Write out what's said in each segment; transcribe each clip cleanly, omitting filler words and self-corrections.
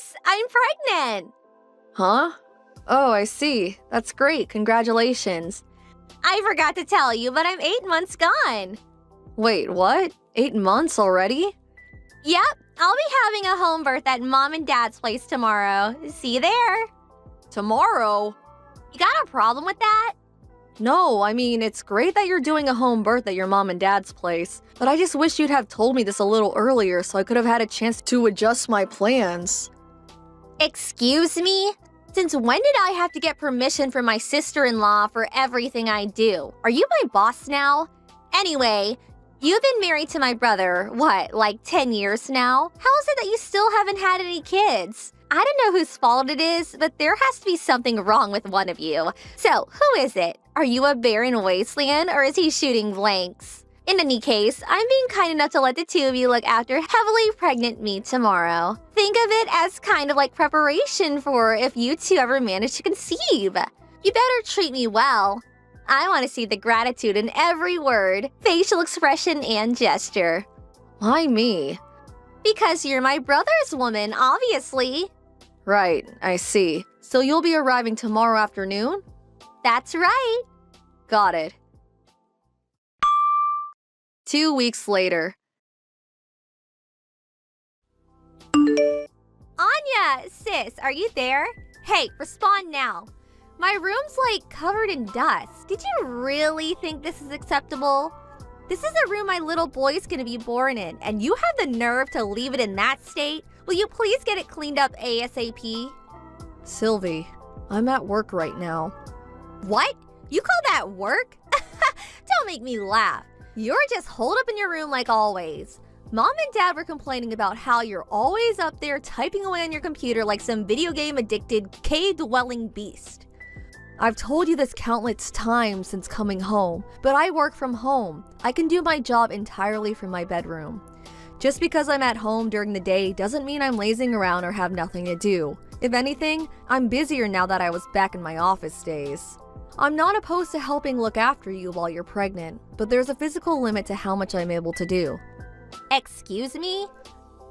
Sis, I'm pregnant. Huh? Oh, I see. That's great. Congratulations. I forgot to tell you, but I'm 8 months gone. Wait, what? 8 months already? Yep, I'll be having a home birth at Mom and Dad's place tomorrow. See you there. Tomorrow? You got a problem with that? No, I mean, it's great that you're doing a home birth at your mom and dad's place, but I just wish you'd have told me this a little earlier so I could have had a chance to adjust my plans. Excuse me? Since when did I have to get permission from my sister-in-law for everything I do? Are you my boss now? Anyway, you've been married to my brother, what, like 10 years now? How is it that you still haven't had any kids? I don't know whose fault it is, but there has to be something wrong with one of you. So, who is it? Are you a barren wasteland, or is he shooting blanks? In any case, I'm being kind enough to let the two of you look after heavily pregnant me tomorrow. Think of it as kind of like preparation for if you two ever manage to conceive. You better treat me well. I want to see the gratitude in every word, facial expression, and gesture. Why me? Because you're my brother's woman, obviously. Right, I see. So you'll be arriving tomorrow afternoon? That's right. Got it. 2 weeks later. Anya, sis, are you there? Hey, respond now. My room's like covered in dust. Did you really think this is acceptable? This is a room my little boy's gonna be born in, and you have the nerve to leave it in that state? Will you please get it cleaned up ASAP? Sylvie, I'm at work right now. What? You call that work? Don't make me laugh. You're just holed up in your room like always. Mom and Dad were complaining about how you're always up there typing away on your computer like some video game addicted cave-dwelling beast. I've told you this countless times since coming home, but I work from home. I can do my job entirely from my bedroom. Just because I'm at home during the day doesn't mean I'm lazing around or have nothing to do. If anything, I'm busier now that I was back in my office days. I'm not opposed to helping look after you while you're pregnant, but there's a physical limit to how much I'm able to do. Excuse me?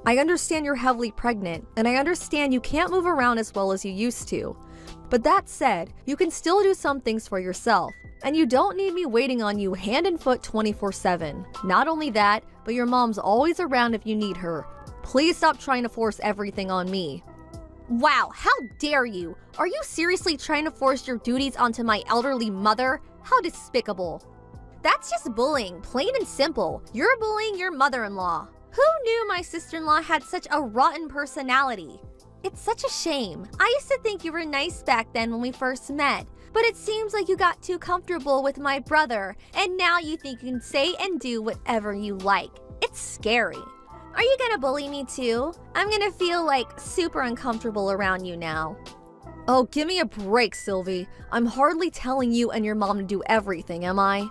I understand you're heavily pregnant, and I understand you can't move around as well as you used to. But that said, you can still do some things for yourself, and you don't need me waiting on you hand and foot 24/7. Not only that, but your mom's always around if you need her. Please stop trying to force everything on me. Wow, how dare you? Are you seriously trying to force your duties onto my elderly mother? How despicable. That's just bullying, plain and simple. You're bullying your mother-in-law. Who knew my sister-in-law had such a rotten personality? It's such a shame. I used to think you were nice back then when we first met, but it seems like you got too comfortable with my brother, and now you think you can say and do whatever you like. It's scary. Are you gonna bully me too? I'm gonna feel like super uncomfortable around you now. Oh, give me a break, Sylvie. I'm hardly telling you and your mom to do everything, am I?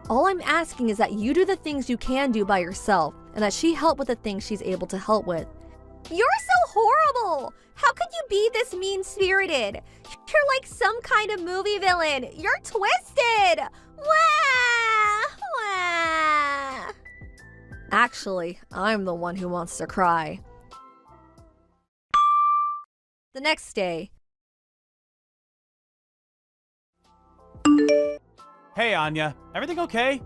All I'm asking is that you do the things you can do by yourself, and that she help with the things she's able to help with. You're so horrible! How could you be this mean-spirited? You're like some kind of movie villain. You're twisted! Wah! Wah! Actually, I'm the one who wants to cry. The next day. Hey, Anya. Everything okay?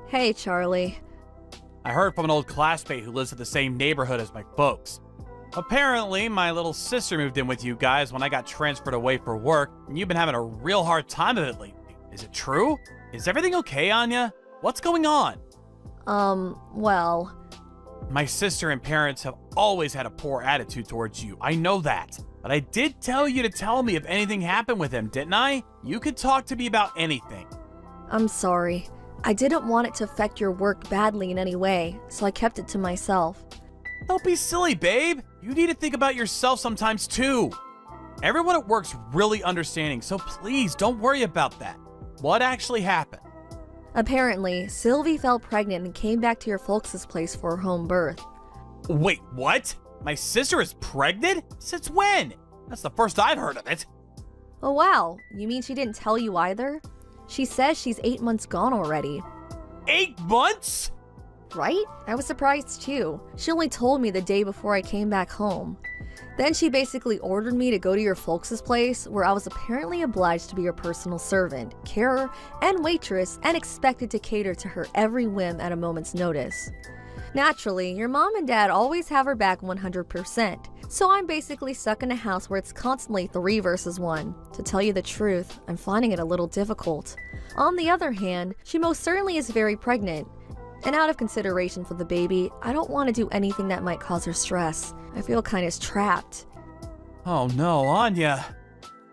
Hey, Charlie. I heard from an old classmate who lives in the same neighborhood as my folks. Apparently, my little sister moved in with you guys when I got transferred away for work, and you've been having a real hard time of it lately. Is it true? Is everything okay, Anya? What's going on? Well... My sister and parents have always had a poor attitude towards you. I know that. But I did tell you to tell me if anything happened with him, didn't I? You could talk to me about anything. I'm sorry. I didn't want it to affect your work badly in any way, so I kept it to myself. Don't be silly, babe. You need to think about yourself sometimes, too. Everyone at work's really understanding, so please don't worry about that. What actually happened? Apparently, Sylvie fell pregnant and came back to your folks' place for her home birth. Wait, what? My sister is pregnant? Since when? That's the first I've heard of it. Oh wow, you mean she didn't tell you either? She says she's 8 months gone already. 8 months? Right? I was surprised too. She only told me the day before I came back home. Then she basically ordered me to go to your folks' place, where I was apparently obliged to be your personal servant, carer, and waitress, and expected to cater to her every whim at a moment's notice. Naturally, your mom and dad always have her back 100%, so I'm basically stuck in a house where it's constantly 3 versus 1. To tell you the truth, I'm finding it a little difficult. On the other hand, she most certainly is very pregnant. And out of consideration for the baby, I don't want to do anything that might cause her stress. I feel kind of trapped. Oh no, Anya.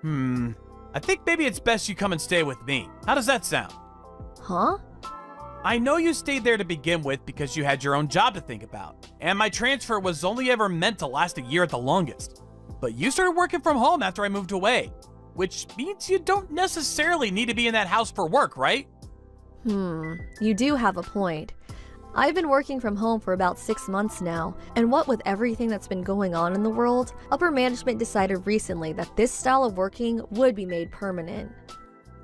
I think maybe it's best you come and stay with me. How does that sound? Huh? I know you stayed there to begin with because you had your own job to think about, and my transfer was only ever meant to last a year at the longest. But you started working from home after I moved away, which means you don't necessarily need to be in that house for work, right? You do have a point. I've been working from home for about 6 months now, and what with everything that's been going on in the world, upper management decided recently that this style of working would be made permanent.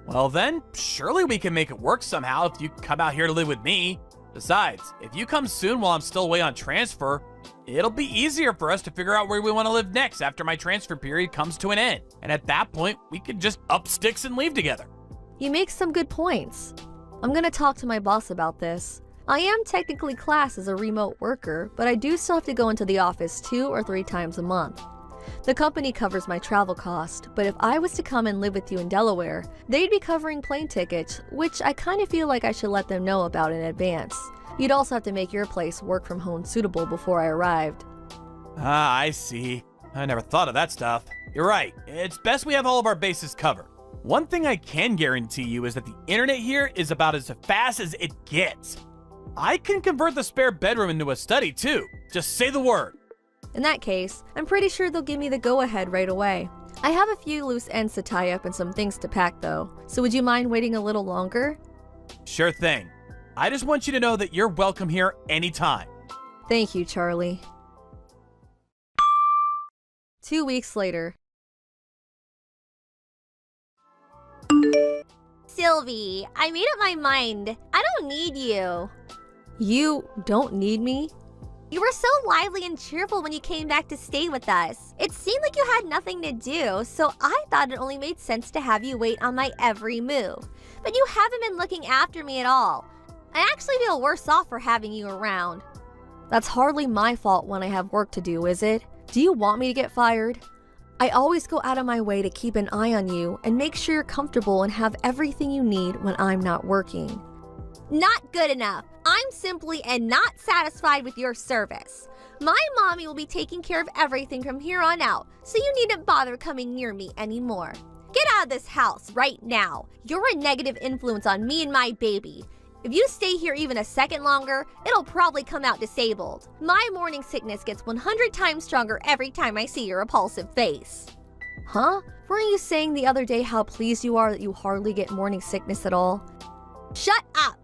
Well then, surely we can make it work somehow if you come out here to live with me. Besides, if you come soon while I'm still away on transfer, it'll be easier for us to figure out where we want to live next after my transfer period comes to an end. And at that point, we could just up sticks and leave together. You make some good points. I'm gonna talk to my boss about this. I am technically classed as a remote worker, but I do still have to go into the office 2 or 3 times a month. The company covers my travel cost, but if I was to come and live with you in Delaware, they'd be covering plane tickets, which I kind of feel like I should let them know about in advance. You'd also have to make your place work from home suitable before I arrived. Ah, I see. I never thought of that stuff. You're right. It's best we have all of our bases covered. One thing I can guarantee you is that the internet here is about as fast as it gets. I can convert the spare bedroom into a study too. Just say the word. In that case, I'm pretty sure they'll give me the go-ahead right away. I have a few loose ends to tie up and some things to pack though, so would you mind waiting a little longer? Sure thing. I just want you to know that you're welcome here anytime. Thank you, Charlie. 2 weeks later. Sylvie, I made up my mind. I don't need you. You don't need me? You were so lively and cheerful when you came back to stay with us. It seemed like you had nothing to do, so I thought it only made sense to have you wait on my every move. But you haven't been looking after me at all. I actually feel worse off for having you around. That's hardly my fault when I have work to do, is it? Do you want me to get fired? I always go out of my way to keep an eye on you and make sure you're comfortable and have everything you need when I'm not working. Not good enough. I'm simply and not satisfied with your service. My mommy will be taking care of everything from here on out, so you needn't bother coming near me anymore. Get out of this house right now. You're a negative influence on me and my baby. If you stay here even a second longer, it'll probably come out disabled. My morning sickness gets 100 times stronger every time I see your repulsive face. Huh? Weren't you saying the other day how pleased you are that you hardly get morning sickness at all? Shut up!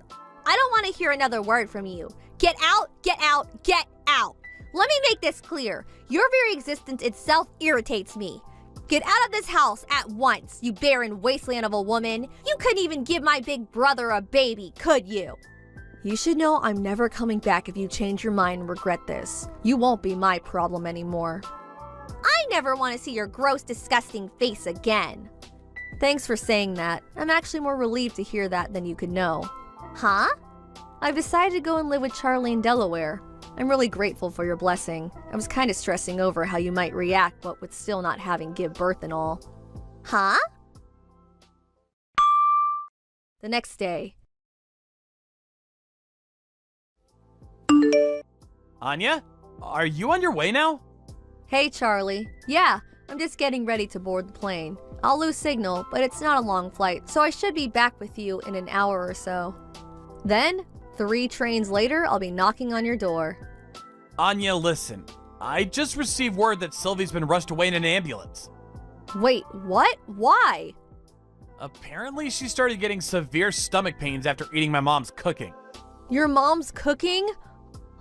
I don't want to hear another word from you. Get out, get out, get out! Let me make this clear. Your very existence itself irritates me. Get out of this house at once, you barren wasteland of a woman. You couldn't even give my big brother a baby, could you? You should know I'm never coming back if you change your mind and regret this. You won't be my problem anymore. I never want to see your gross, disgusting face again. Thanks for saying that. I'm actually more relieved to hear that than you could know. Huh? I've decided to go and live with Charlie in Delaware. I'm really grateful for your blessing. I was kind of stressing over how you might react, what with still not having give birth and all. Huh? The next day. Anya, are you on your way now? Hey, Charlie. Yeah, I'm just getting ready to board the plane. I'll lose signal, but it's not a long flight, so I should be back with you in an hour or so. Then, 3 trains later, I'll be knocking on your door. Anya, listen. I just received word that Sylvie's been rushed away in an ambulance. Wait, what? Why? Apparently, she started getting severe stomach pains after eating my mom's cooking. Your mom's cooking?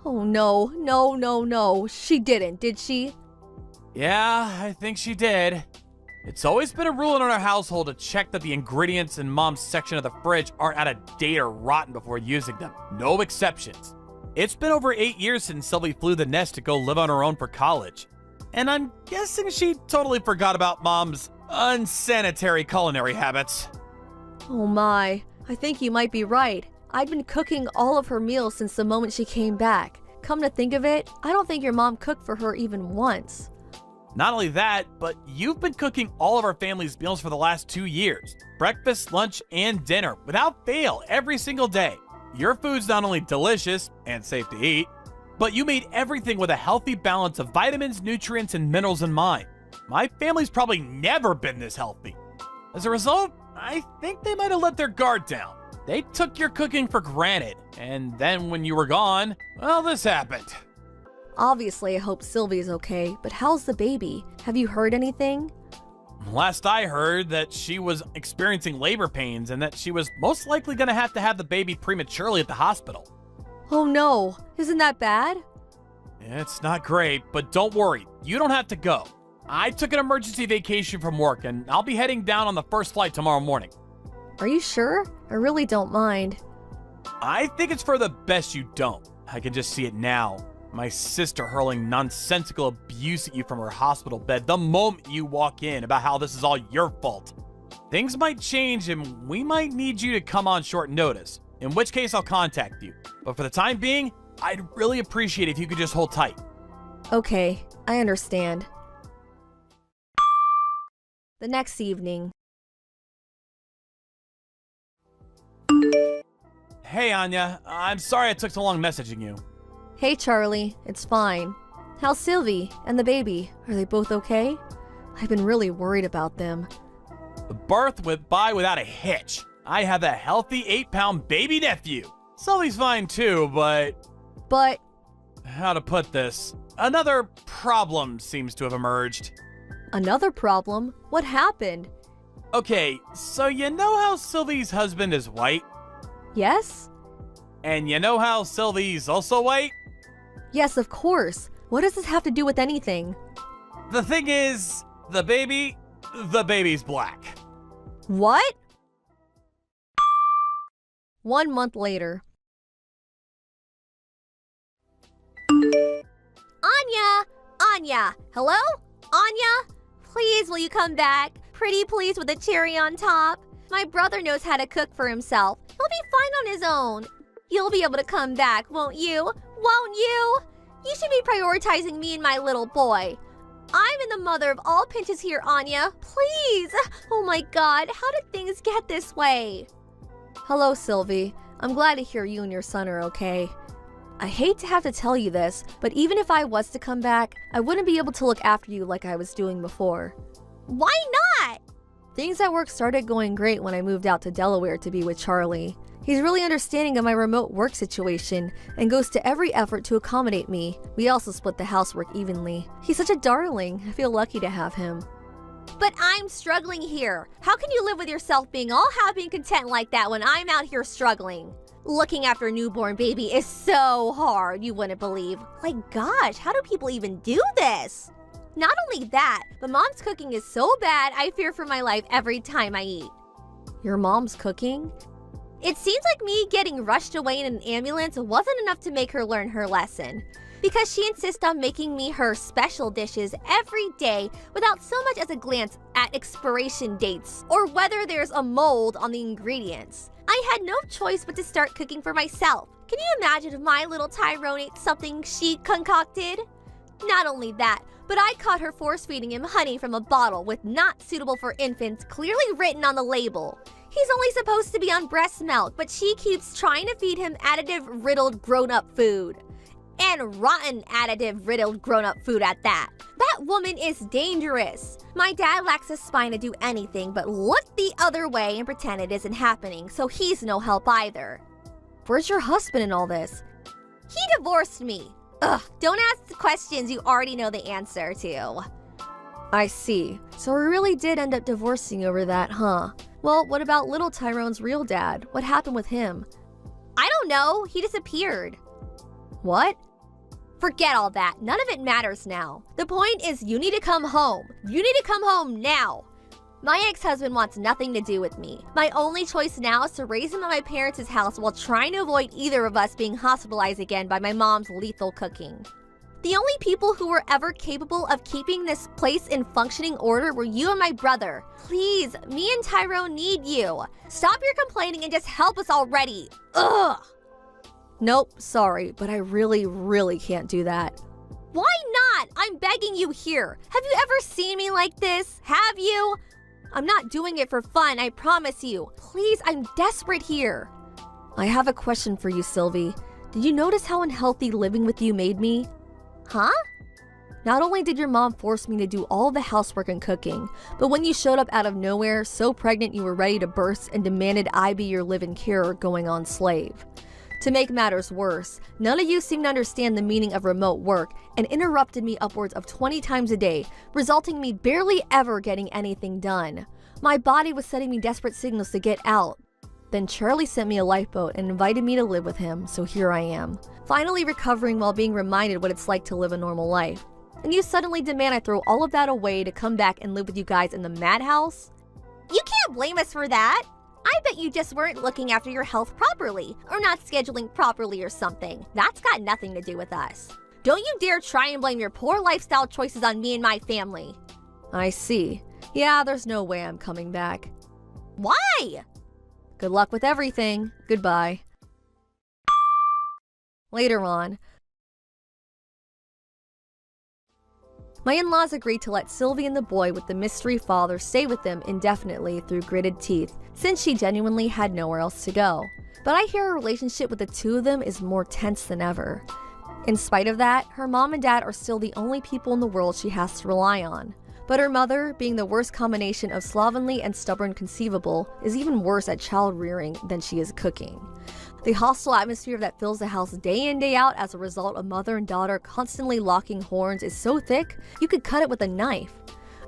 Oh no, no. She didn't, did she? Yeah, I think she did. It's always been a rule in our household to check that the ingredients in mom's section of the fridge aren't out of date or rotten before using them. No exceptions. It's been over 8 years since Sylvie flew the nest to go live on her own for college. And I'm guessing she totally forgot about Mom's unsanitary culinary habits. Oh my, I think you might be right. I'd been cooking all of her meals since the moment she came back. Come to think of it, I don't think your mom cooked for her even once. Not only that, but you've been cooking all of our family's meals for the last 2 years. Breakfast, lunch, and dinner, without fail, every single day. Your food's not only delicious and safe to eat, but you made everything with a healthy balance of vitamins, nutrients, and minerals in mind. My family's probably never been this healthy. As a result, I think they might have let their guard down. They took your cooking for granted, and then when you were gone, well, this happened. Obviously, I hope Sylvie's okay, but how's the baby? Have you heard anything? Last I heard that she was experiencing labor pains and that she was most likely going to have the baby prematurely at the hospital. Oh no, isn't that bad? It's not great, but don't worry, you don't have to go. I took an emergency vacation from work and I'll be heading down on the first flight tomorrow morning. Are you sure? I really don't mind. I think it's for the best you don't. I can just see it now. My sister hurling nonsensical abuse at you from her hospital bed the moment you walk in about how this is all your fault. Things might change and we might need you to come on short notice, in which case I'll contact you. But for the time being, I'd really appreciate it if you could just hold tight. Okay, I understand. The next evening. Hey Anya, I'm sorry I took so long messaging you. Hey Charlie, it's fine. How's Sylvie and the baby? Are they both okay? I've been really worried about them. The birth went by without a hitch. I have a healthy 8-pound baby nephew. Sully's fine too, but how to put this? Another problem seems to have emerged. Another problem? What happened? Okay, so you know how Sylvie's husband is white? Yes? And you know how Sylvie's also white? Yes, of course. What does this have to do with anything? The thing is, the baby's black. What? 1 month later. Anya! Hello? Anya? Please, will you come back? Pretty please with a cherry on top. My brother knows how to cook for himself. He'll be fine on his own. You'll be able to come back, won't you? Won't you? You should be prioritizing me and my little boy. I'm in the mother of all pinches here, Anya. Please! Oh my god, how did things get this way? Hello, Sylvie. I'm glad to hear you and your son are okay. I hate to have to tell you this, but even if I was to come back, I wouldn't be able to look after you like I was doing before. Why not? Things at work started going great when I moved out to Delaware to be with Charlie. He's really understanding of my remote work situation and goes to every effort to accommodate me. We also split the housework evenly. He's such a darling. I feel lucky to have him. But I'm struggling here. How can you live with yourself being all happy and content like that when I'm out here struggling? Looking after a newborn baby is so hard, you wouldn't believe. Like, gosh, how do people even do this? Not only that, but Mom's cooking is so bad, I fear for my life every time I eat. Your mom's cooking? It seems like me getting rushed away in an ambulance wasn't enough to make her learn her lesson. Because she insists on making me her special dishes every day without so much as a glance at expiration dates or whether there's a mold on the ingredients. I had no choice but to start cooking for myself. Can you imagine if my little Tyrone ate something she concocted? Not only that, but I caught her force-feeding him honey from a bottle with "not suitable for infants" clearly written on the label. He's only supposed to be on breast milk, but she keeps trying to feed him additive-riddled grown-up food. And rotten additive-riddled grown-up food at that. That woman is dangerous. My dad lacks a spine to do anything but look the other way and pretend it isn't happening, so he's no help either. Where's your husband in all this? He divorced me. Ugh, don't ask the questions you already know the answer to. I see. So we really did end up divorcing over that, huh? Well, what about little Tyrone's real dad? What happened with him? I don't know. He disappeared. What? Forget all that. None of it matters now. The point is you need to come home. You need to come home now. My ex-husband wants nothing to do with me. My only choice now is to raise him at my parents' house while trying to avoid either of us being hospitalized again by my mom's lethal cooking. The only people who were ever capable of keeping this place in functioning order were you and my brother. Please, me and Tyrone need you. Stop your complaining and just help us already. Ugh! Nope, sorry, but I really can't do that. Why not? I'm begging you here. Have you ever seen me like this? Have you? I'm not doing it for fun, I promise you. Please, I'm desperate here. I have a question for you, Sylvie. Did you notice how unhealthy living with you made me? Huh? Not only did your mom force me to do all the housework and cooking, but when you showed up out of nowhere, so pregnant you were ready to burst and demanded I be your live-in carer going on slave. To make matters worse, none of you seem to understand the meaning of remote work and interrupted me upwards of 20 times a day, resulting in me barely ever getting anything done. My body was sending me desperate signals to get out. Then Charlie sent me a lifeboat and invited me to live with him, so here I am, finally recovering while being reminded what it's like to live a normal life. And you suddenly demand I throw all of that away to come back and live with you guys in the madhouse? You can't blame us for that. I bet you just weren't looking after your health properly, or not scheduling properly or something. That's got nothing to do with us. Don't you dare try and blame your poor lifestyle choices on me and my family. I see. Yeah, there's no way I'm coming back. Why? Good luck with everything. Goodbye. Later on, my in-laws agreed to let Sylvie and the boy with the mystery father stay with them indefinitely through gritted teeth, since she genuinely had nowhere else to go. But I hear her relationship with the two of them is more tense than ever. In spite of that, her mom and dad are still the only people in the world she has to rely on. But her mother, being the worst combination of slovenly and stubborn conceivable, is even worse at child rearing than she is cooking. The hostile atmosphere that fills the house day in day out as a result of mother and daughter constantly locking horns is so thick, you could cut it with a knife.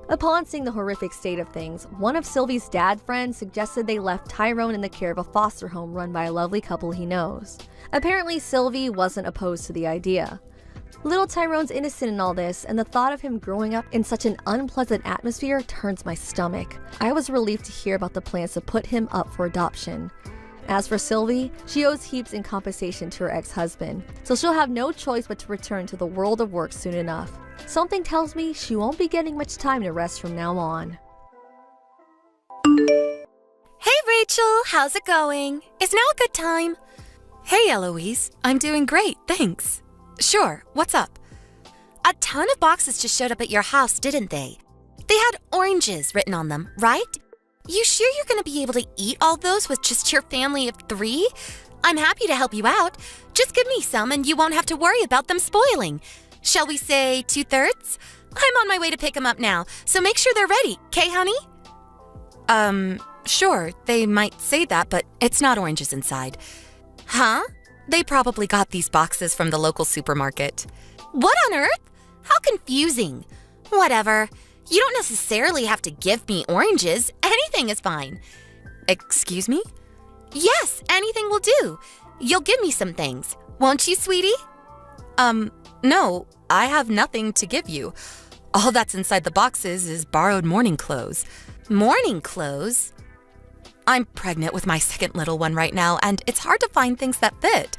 Upon seeing the horrific state of things, one of Sylvie's dad friends suggested they left Tyrone in the care of a foster home run by a lovely couple he knows. Apparently, Sylvie wasn't opposed to the idea. Little Tyrone's innocent in all this, and the thought of him growing up in such an unpleasant atmosphere turns my stomach. I was relieved to hear about the plans to put him up for adoption. As for Sylvie, she owes heaps in compensation to her ex-husband, so she'll have no choice but to return to the world of work soon enough. Something tells me she won't be getting much time to rest from now on. Hey Rachel, how's it going? Is now a good time? Hey Eloise, I'm doing great, thanks. Sure, what's up? A ton of boxes just showed up at your house, didn't they? They had oranges written on them, right? You sure you're gonna be able to eat all those with just your family of 3? I'm happy to help you out. Just give me some and you won't have to worry about them spoiling. Shall we say 2/3? I'm on my way to pick them up now, so make sure they're ready, 'kay, honey? Sure, they might say that, but it's not oranges inside. Huh? They probably got these boxes from the local supermarket. What on earth? How confusing. Whatever. You don't necessarily have to give me oranges. Anything is fine. Excuse me? Yes, anything will do. You'll give me some things, won't you, sweetie? No, I have nothing to give you. All that's inside the boxes is borrowed morning clothes. Morning clothes? I'm pregnant with my second little one right now, and it's hard to find things that fit.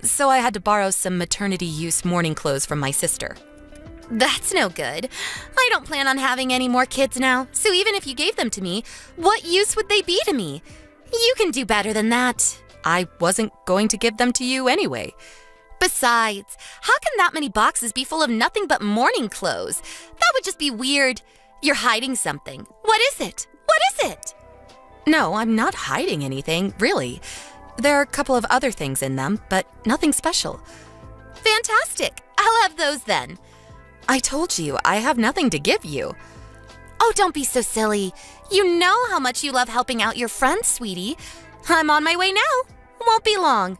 So I had to borrow some maternity-use morning clothes from my sister. That's no good. I don't plan on having any more kids now, so even if you gave them to me, what use would they be to me? You can do better than that. I wasn't going to give them to you anyway. Besides, how can that many boxes be full of nothing but morning clothes? That would just be weird. You're hiding something. What is it? What is it? No, I'm not hiding anything, really. There are a couple of other things in them, but nothing special. Fantastic. I'll have those then. I told you, I have nothing to give you. Oh, don't be so silly. You know how much you love helping out your friends, sweetie. I'm on my way now. Won't be long.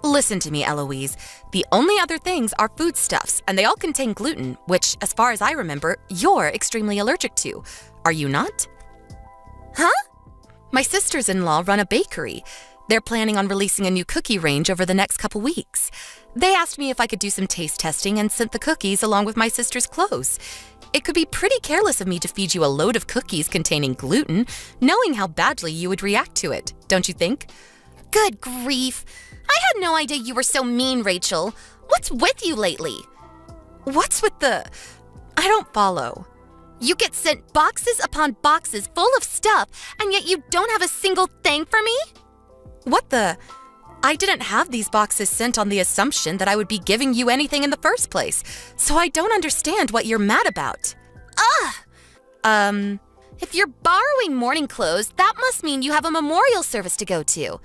Listen to me, Eloise. The only other things are foodstuffs, and they all contain gluten, which, as far as I remember, you're extremely allergic to. Are you not? Huh? My sisters-in-law run a bakery. They're planning on releasing a new cookie range over the next couple weeks. They asked me if I could do some taste testing and sent the cookies along with my sister's clothes. It could be pretty careless of me to feed you a load of cookies containing gluten, knowing how badly you would react to it, don't you think? Good grief. I had no idea you were so mean, Rachel. What's with you lately? What's with the... I don't follow. You get sent boxes upon boxes full of stuff, and yet you don't have a single thing for me? What the... I didn't have these boxes sent on the assumption that I would be giving you anything in the first place, so I don't understand what you're mad about. If you're borrowing morning clothes, that must mean you have a memorial service to go to.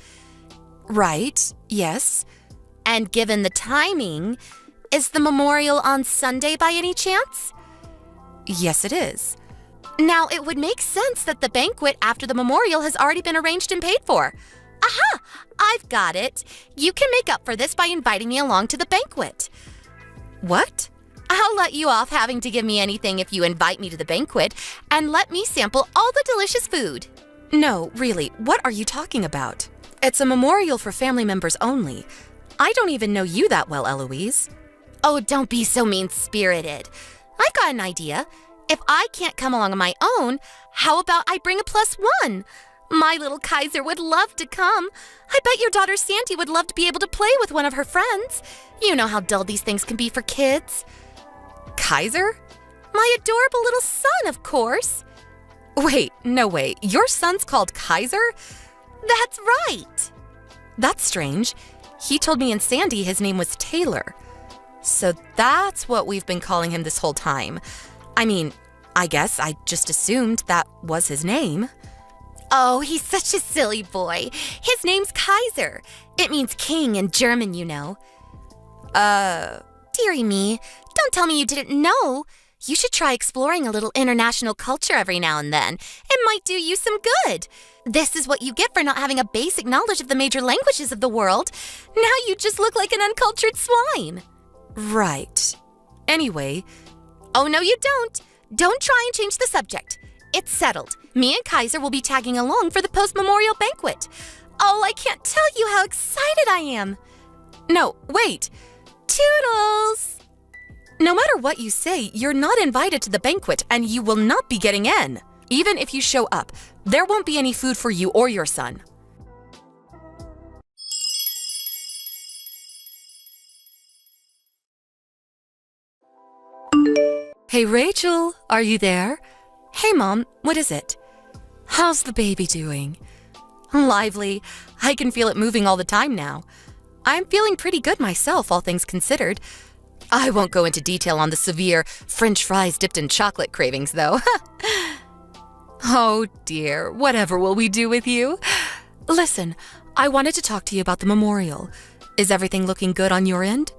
Right, yes. And given the timing, is the memorial on Sunday by any chance? Yes, it is. Now, it would make sense that the banquet after the memorial has already been arranged and paid for. Aha! I've got it. You can make up for this by inviting me along to the banquet. What? I'll let you off having to give me anything if you invite me to the banquet and let me sample all the delicious food. No, really, what are you talking about? It's a memorial for family members only. I don't even know you that well, Eloise. Oh, don't be so mean-spirited. I've got an idea. If I can't come along on my own, how about I bring a +1? My little Kaiser would love to come. I bet your daughter Sandy would love to be able to play with one of her friends. You know how dull these things can be for kids. Kaiser? My adorable little son, of course. Wait, no way. Your son's called Kaiser? That's right. That's strange. He told me and Sandy his name was Taylor. So that's what we've been calling him this whole time. I mean, I guess I just assumed that was his name. Oh, he's such a silly boy. His name's Kaiser. It means king in German, you know. Dearie me, don't tell me you didn't know. You should try exploring a little international culture every now and then. It might do you some good. This is what you get for not having a basic knowledge of the major languages of the world. Now you just look like an uncultured swine. Right. Anyway. Oh, no, you don't. Don't try and change the subject. It's settled. Me and Kaiser will be tagging along for the post-memorial banquet. Oh, I can't tell you how excited I am. No, wait. Toodles! No matter what you say, you're not invited to the banquet and you will not be getting in. Even if you show up, there won't be any food for you or your son. Hey, Rachel, are you there? Hey, Mom, what is it? How's the baby doing? Lively. I can feel it moving all the time now. I'm feeling pretty good myself, all things considered. I won't go into detail on the severe French fries dipped in chocolate cravings, though. Oh, dear. Whatever will we do with you? Listen, I wanted to talk to you about the memorial. Is everything looking good on your end?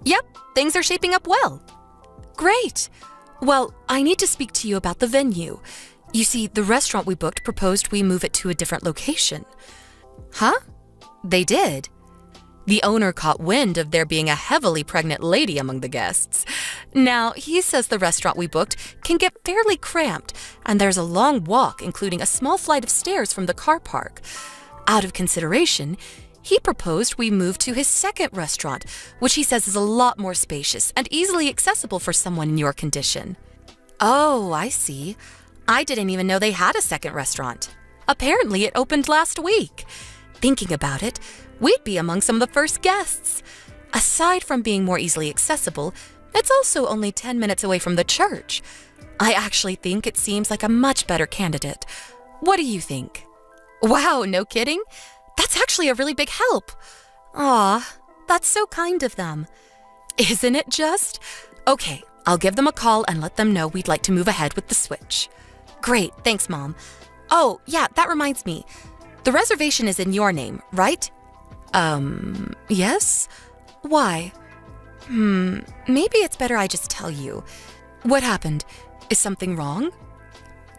Yep, things are shaping up well. Great. Well, I need to speak to you about the venue. You see, the restaurant we booked proposed we move it to a different location. Huh? They did? The owner caught wind of there being a heavily pregnant lady among the guests. Now, he says the restaurant we booked can get fairly cramped, and there's a long walk, including a small flight of stairs from the car park. Out of consideration, he proposed we move to his second restaurant, which he says is a lot more spacious and easily accessible for someone in your condition. Oh, I see. I didn't even know they had a second restaurant. Apparently, it opened last week. Thinking about it, we'd be among some of the first guests. Aside from being more easily accessible, it's also only 10 minutes away from the church. I actually think it seems like a much better candidate. What do you think? Wow, no kidding? That's actually a really big help. Aw, that's so kind of them. Isn't it just? Okay, I'll give them a call and let them know we'd like to move ahead with the switch. Great, thanks, Mom. Oh, yeah, that reminds me. The reservation is in your name, right? Yes? Why? Maybe it's better I just tell you. What happened? Is something wrong?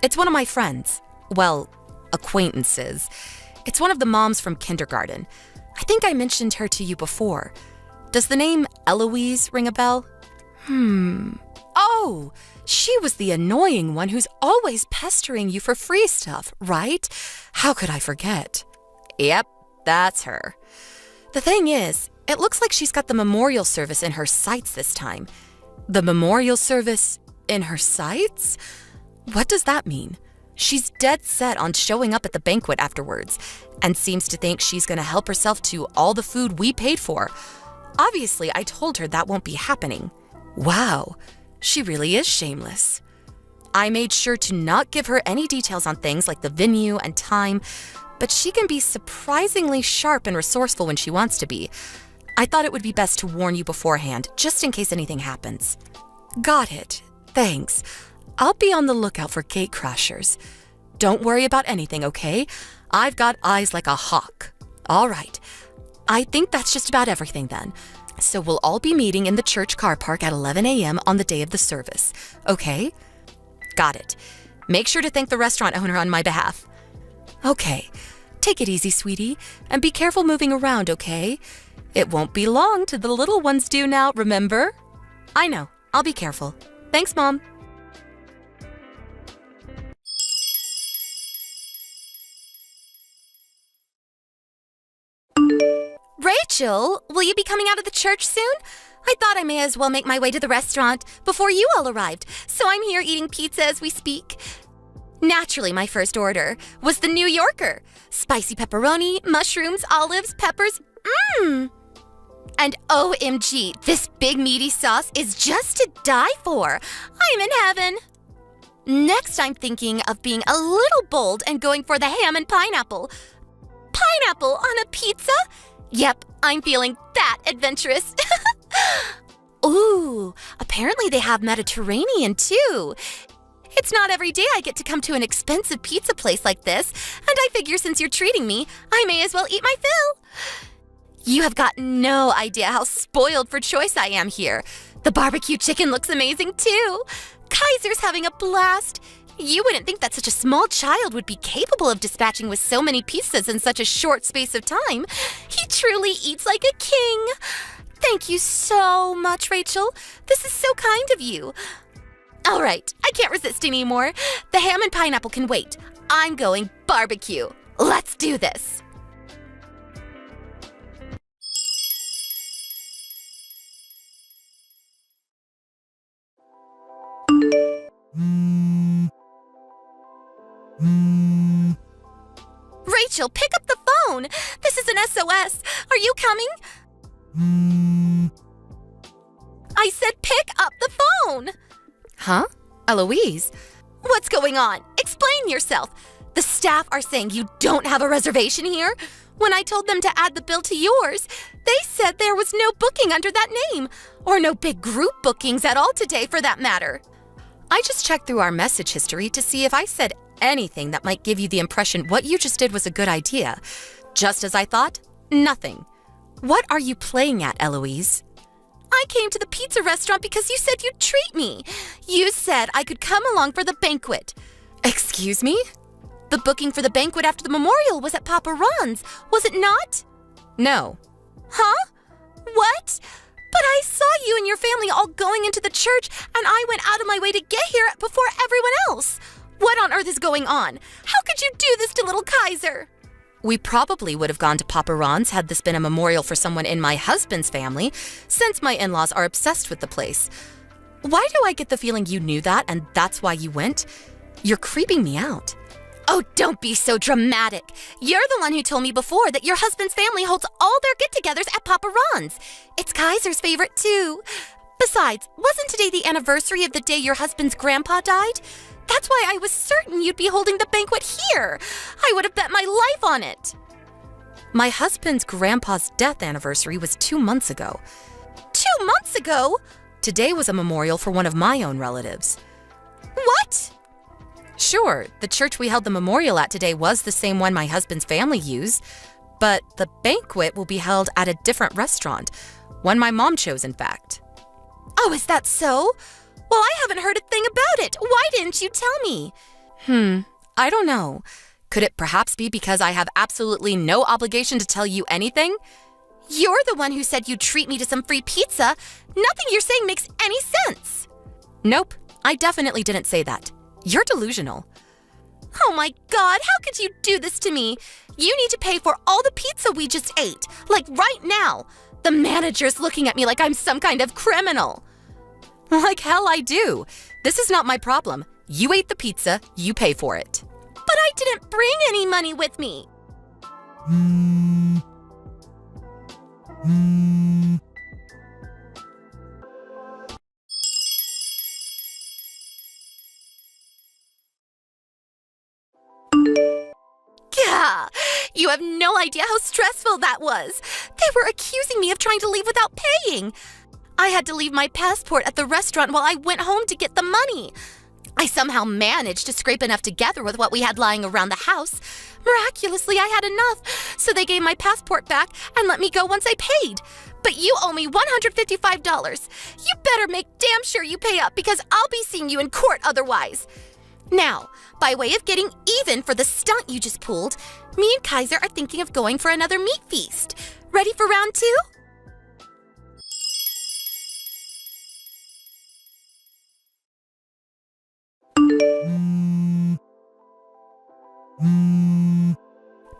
It's one of my friends. Well, acquaintances. It's one of the moms from kindergarten. I think I mentioned her to you before. Does the name Eloise ring a bell? Oh, she was the annoying one who's always pestering you for free stuff, right? How could I forget? Yep, That's her. The thing is, it looks like she's got the memorial service in her sights this time. The memorial service in her sights? What does that mean? She's dead set on showing up at the banquet afterwards, and seems to think she's gonna help herself to all the food we paid for. Obviously, I told her that won't be happening. Wow, she really is shameless. I made sure to not give her any details on things like the venue and time, but she can be surprisingly sharp and resourceful when she wants to be. I thought it would be best to warn you beforehand, just in case anything happens. Got it. Thanks. I'll be on the lookout for gate crashers. Don't worry about anything, okay? I've got eyes like a hawk. All right. I think that's just about everything then. So we'll all be meeting in the church car park at 11 a.m. on the day of the service, okay? Got it. Make sure to thank the restaurant owner on my behalf. Okay. Take it easy, sweetie, and be careful moving around, okay? It won't be long till the little ones do now, remember? I know. I'll be careful. Thanks, Mom. Rachel, will you be coming out of the church soon? I thought I may as well make my way to the restaurant before you all arrived, so I'm here eating pizza as we speak. Naturally, my first order was the New Yorker. Spicy pepperoni, mushrooms, olives, peppers. And OMG, this big meaty sauce is just to die for. I'm in heaven. Next, I'm thinking of being a little bold and going for the ham and pineapple. Pineapple on a pizza? Yep, I'm feeling that adventurous. Ooh, apparently they have Mediterranean too. It's not every day I get to come to an expensive pizza place like this, and I figure since you're treating me, I may as well eat my fill. You have got no idea how spoiled for choice I am here. The barbecue chicken looks amazing too. Kaiser's having a blast. You wouldn't think that such a small child would be capable of dispatching with so many pizzas in such a short space of time. He truly eats like a king. Thank you so much, Rachel. This is so kind of you. All right, I can't resist anymore. The ham and pineapple can wait. I'm going barbecue. Let's do this. Rachel, pick up the phone. This is an SOS. Are you coming? I said pick up the phone. Huh? Eloise? What's going on? Explain yourself. The staff are saying you don't have a reservation here. When I told them to add the bill to yours, they said there was no booking under that name, or no big group bookings at all today for that matter. I just checked through our message history to see if I said anything that might give you the impression what you just did was a good idea. Just as I thought, nothing. What are you playing at, Eloise? I came to the pizza restaurant because you said you'd treat me. You said I could come along for the banquet. Excuse me? The booking for the banquet after the memorial was at Papa Ron's, was it not? No. Huh? What? But I saw you and your family all going into the church, and I went out of my way to get here before everyone else. What on earth is going on? How could you do this to little Kaiser? We probably would have gone to Papa Ron's had this been a memorial for someone in my husband's family, since my in-laws are obsessed with the place. Why do I get the feeling you knew that and that's why you went? You're creeping me out. Oh, don't be so dramatic. You're the one who told me before that your husband's family holds all their get-togethers at Papa Ron's. It's Kaiser's favorite too. Besides, wasn't today the anniversary of the day your husband's grandpa died? That's why I was certain you'd be holding the banquet here. I would have bet my life on it. My husband's grandpa's death anniversary was 2 months ago. 2 months ago? Today was a memorial for one of my own relatives. What? Sure, the church we held the memorial at today was the same one my husband's family used, but the banquet will be held at a different restaurant, one my mom chose, in fact. Oh, is that so? Well, I haven't heard a thing about it. Why didn't you tell me? I don't know. Could it perhaps be because I have absolutely no obligation to tell you anything? You're the one who said you'd treat me to some free pizza. Nothing you're saying makes any sense. Nope, I definitely didn't say that. You're delusional. Oh my God, how could you do this to me? You need to pay for all the pizza we just ate, like right now. The manager's looking at me like I'm some kind of criminal. Like hell I do. This is not my problem. You ate the pizza, you pay for it. But I didn't bring any money with me. Yeah, you have no idea how stressful that was. They were accusing me of trying to leave without paying. I had to leave my passport at the restaurant while I went home to get the money. I somehow managed to scrape enough together with what we had lying around the house. Miraculously, I had enough, so they gave my passport back and let me go once I paid. But you owe me $155. You better make damn sure you pay up because I'll be seeing you in court otherwise. Now, by way of getting even for the stunt you just pulled, me and Kaiser are thinking of going for another meat feast. Ready for round 2?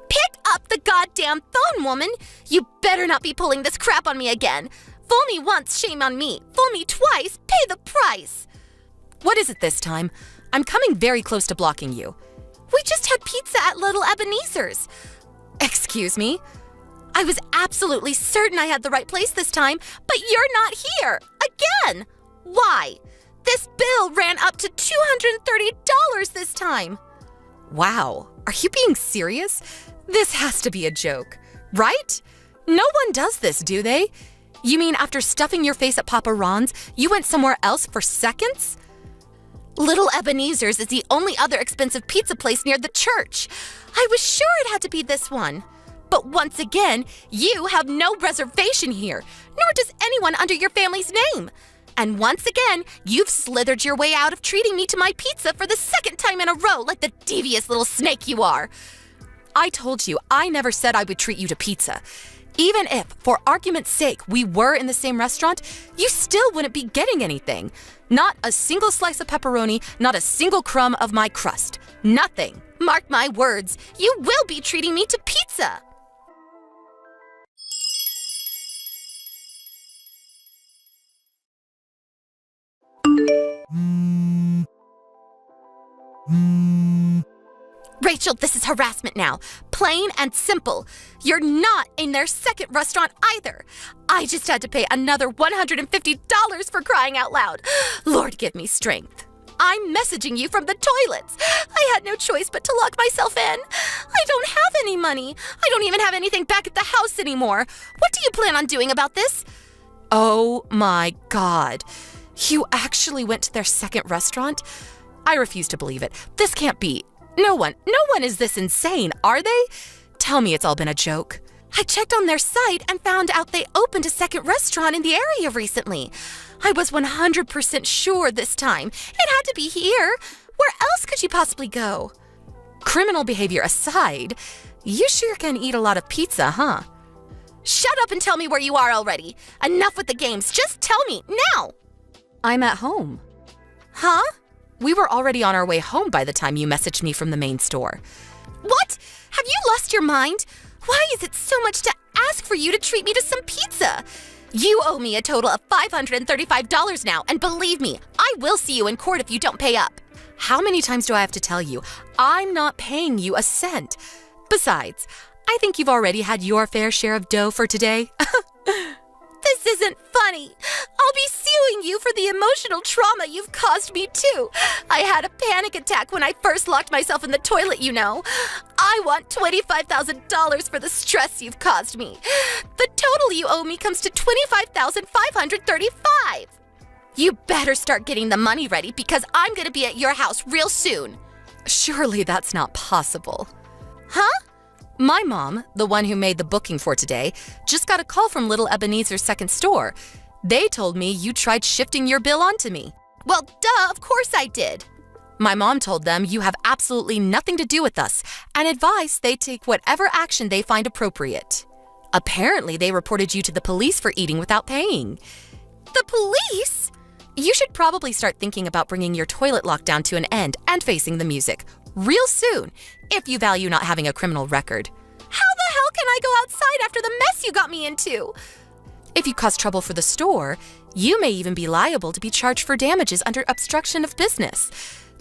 Pick up the goddamn phone, woman! You better not be pulling this crap on me again. Fool me once, shame on me. Fool me twice, pay the price. What is it this time? I'm coming very close to blocking you. We just had pizza at Little Ebenezer's. Excuse me? I was absolutely certain I had the right place this time, but you're not here. Again. Why? This bill ran up to $230 this time. Wow, are you being serious? This has to be a joke, right? No one does this, do they? You mean after stuffing your face at Papa Ron's, you went somewhere else for seconds? Little Ebenezer's is the only other expensive pizza place near the church. I was sure it had to be this one. But once again, you have no reservation here, nor does anyone under your family's name. And once again, you've slithered your way out of treating me to my pizza for the second time in a row like the devious little snake you are. I told you, I never said I would treat you to pizza. Even if, for argument's sake, we were in the same restaurant, you still wouldn't be getting anything. Not a single slice of pepperoni, not a single crumb of my crust. Nothing. Mark my words, you will be treating me to pizza. Rachel, this is harassment now. Plain and simple. You're not in their second restaurant either. I just had to pay another $150 for crying out loud. Lord, give me strength. I'm messaging you from the toilets. I had no choice but to lock myself in. I don't have any money. I don't even have anything back at the house anymore. What do you plan on doing about this? Oh my God. You actually went to their second restaurant? I refuse to believe it. This can't be. No one is this insane, are they? Tell me it's all been a joke. I checked on their site and found out they opened a second restaurant in the area recently. I was 100% sure this time. It had to be here. Where else could you possibly go? Criminal behavior aside, you sure can eat a lot of pizza, huh? Shut up and tell me where you are already. Enough with the games. Just tell me, now. I'm at home. Huh? We were already on our way home by the time you messaged me from the main store. What? Have you lost your mind? Why is it so much to ask for you to treat me to some pizza? You owe me a total of $535 now, and believe me, I will see you in court if you don't pay up. How many times do I have to tell you? I'm not paying you a cent. Besides, I think you've already had your fair share of dough for today. This isn't funny. I'll be suing you for the emotional trauma you've caused me too. I had a panic attack when I first locked myself in the toilet, you know. I want $25,000 for the stress you've caused me. The total you owe me comes to $25,535. You better start getting the money ready because I'm going to be at your house real soon. Surely that's not possible. Huh? My mom, the one who made the booking for today, just got a call from Little Ebenezer's second store. They told me you tried shifting your bill onto me. Well, duh, of course I did. My mom told them you have absolutely nothing to do with us and advised they take whatever action they find appropriate. Apparently, they reported you to the police for eating without paying. The police? You should probably start thinking about bringing your toilet lockdown to an end and facing the music real soon if you value not having a criminal record. How the hell can I go outside after the mess you got me into? If you cause trouble for the store, you may even be liable to be charged for damages under obstruction of business.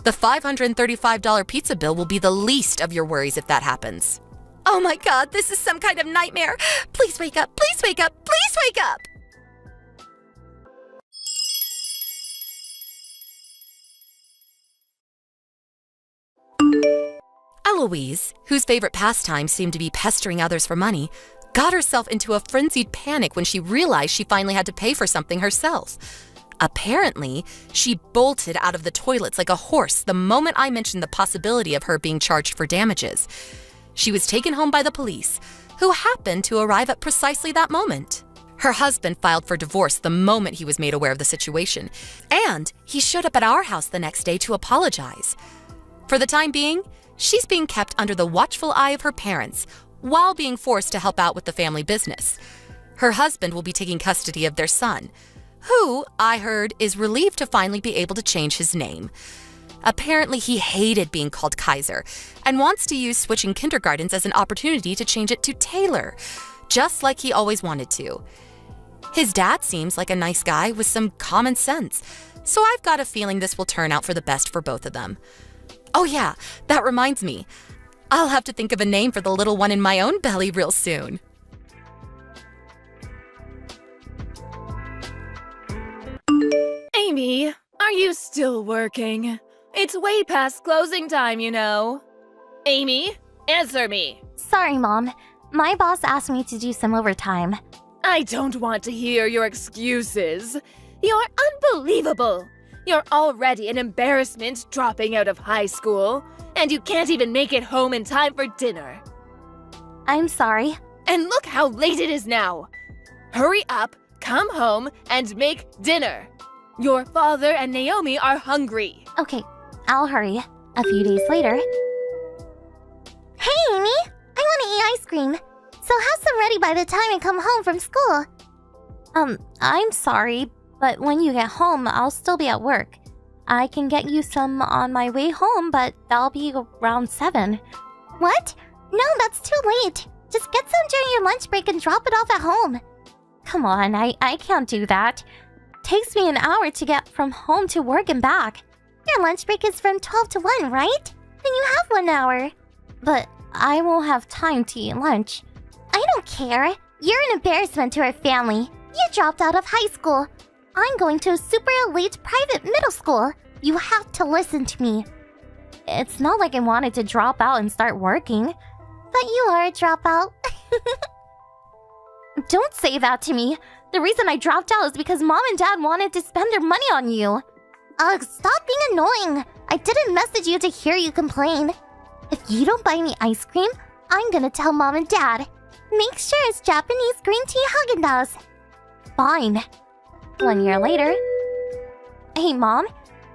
The $535 pizza bill will be the least of your worries if that happens. Oh my God, this is some kind of nightmare. Please wake up, please wake up, please wake up! Eloise, whose favorite pastime seemed to be pestering others for money, got herself into a frenzied panic when she realized she finally had to pay for something herself. Apparently, she bolted out of the toilets like a horse the moment I mentioned the possibility of her being charged for damages. She was taken home by the police, who happened to arrive at precisely that moment. Her husband filed for divorce the moment he was made aware of the situation, and he showed up at our house the next day to apologize. For the time being, she's being kept under the watchful eye of her parents while being forced to help out with the family business. Her husband will be taking custody of their son, who, I heard, is relieved to finally be able to change his name. Apparently, he hated being called Kaiser and wants to use switching kindergartens as an opportunity to change it to Taylor, just like he always wanted to. His dad seems like a nice guy with some common sense, so I've got a feeling this will turn out for the best for both of them. Oh yeah, that reminds me. I'll have to think of a name for the little one in my own belly real soon. Amy, are you still working? It's way past closing time, you know. Amy, answer me. Sorry, Mom. My boss asked me to do some overtime. I don't want to hear your excuses. You're unbelievable. You're already an embarrassment dropping out of high school, and you can't even make it home in time for dinner. I'm sorry. And look how late it is now. Hurry up, come home, and make dinner. Your father and Naomi are hungry. Okay, I'll hurry. A few days later. Hey, Amy! I want to eat ice cream. So have some ready by the time I come home from school. I'm sorry, but when you get home, I'll still be at work. I can get you some on my way home, but that'll be around 7. What? No, that's too late. Just get some during your lunch break and drop it off at home. Come on, I can't do that. Takes me an hour to get from home to work and back. Your lunch break is from 12 to 1, right? Then you have 1 hour. But I won't have time to eat lunch. I don't care. You're an embarrassment to our family. You dropped out of high school. I'm going to a super elite private middle school. You have to listen to me. It's not like I wanted to drop out and start working. But you are a dropout. Don't say that to me. The reason I dropped out is because Mom and Dad wanted to spend their money on you. Ugh, stop being annoying. I didn't message you to hear you complain. If you don't buy me ice cream, I'm gonna tell Mom and Dad. Make sure it's Japanese green tea Haagen-Dazs. Fine. 1 year later. Hey, Mom.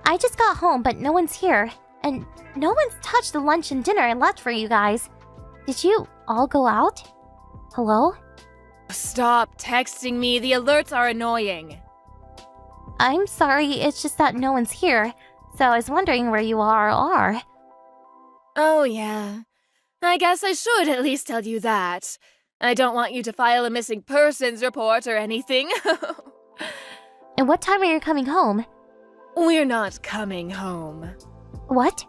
I just got home, but no one's here. And no one's touched the lunch and dinner I left for you guys. Did you all go out? Hello? Stop texting me. The alerts are annoying. I'm sorry, it's just that no one's here. So I was wondering where you are. Oh, yeah. I guess I should at least tell you that. I don't want you to file a missing persons report or anything. And what time are you coming home? We're not coming home. What?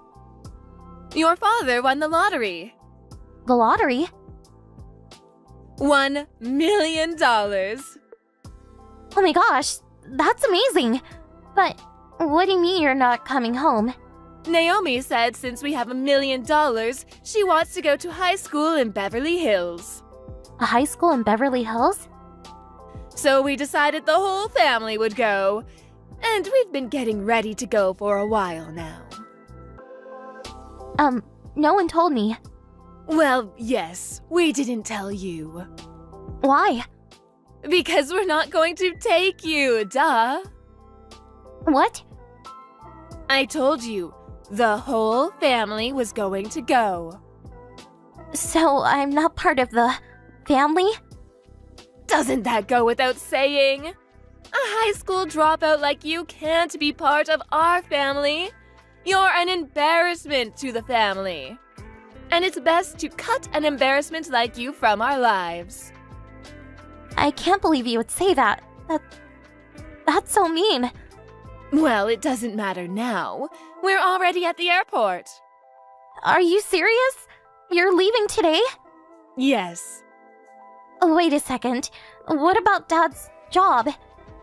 Your father won the lottery. The lottery? $1 million. Oh my gosh, that's amazing. But what do you mean you're not coming home? Naomi said since we have $1 million, she wants to go to high school in Beverly Hills. A high school in Beverly Hills? So we decided the whole family would go. And we've been getting ready to go for a while now. No one told me. Well, yes, we didn't tell you. Why? Because we're not going to take you, duh. What? I told you, the whole family was going to go. So I'm not part of the family? Doesn't that go without saying? A high school dropout like you can't be part of our family. You're an embarrassment to the family. And it's best to cut an embarrassment like you from our lives. I can't believe you would say that. That's so mean. Well, it doesn't matter now. We're already at the airport. Are you serious? You're leaving today? Yes. Wait a second. What about Dad's job?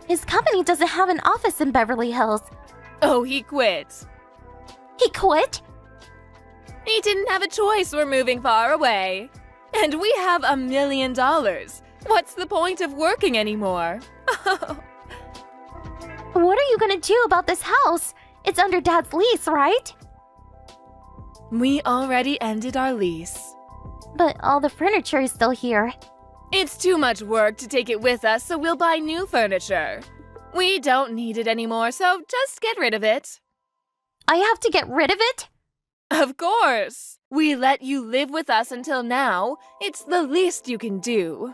His company doesn't have an office in Beverly Hills. Oh, he quit. He quit? He didn't have a choice. We're moving far away. And we have $1 million. What's the point of working anymore? What are you gonna do about this house? It's under Dad's lease, right? We already ended our lease. But all the furniture is still here. It's too much work to take it with us, so we'll buy new furniture. We don't need it anymore, so just get rid of it. I have to get rid of it? Of course! We let you live with us until now. It's the least you can do.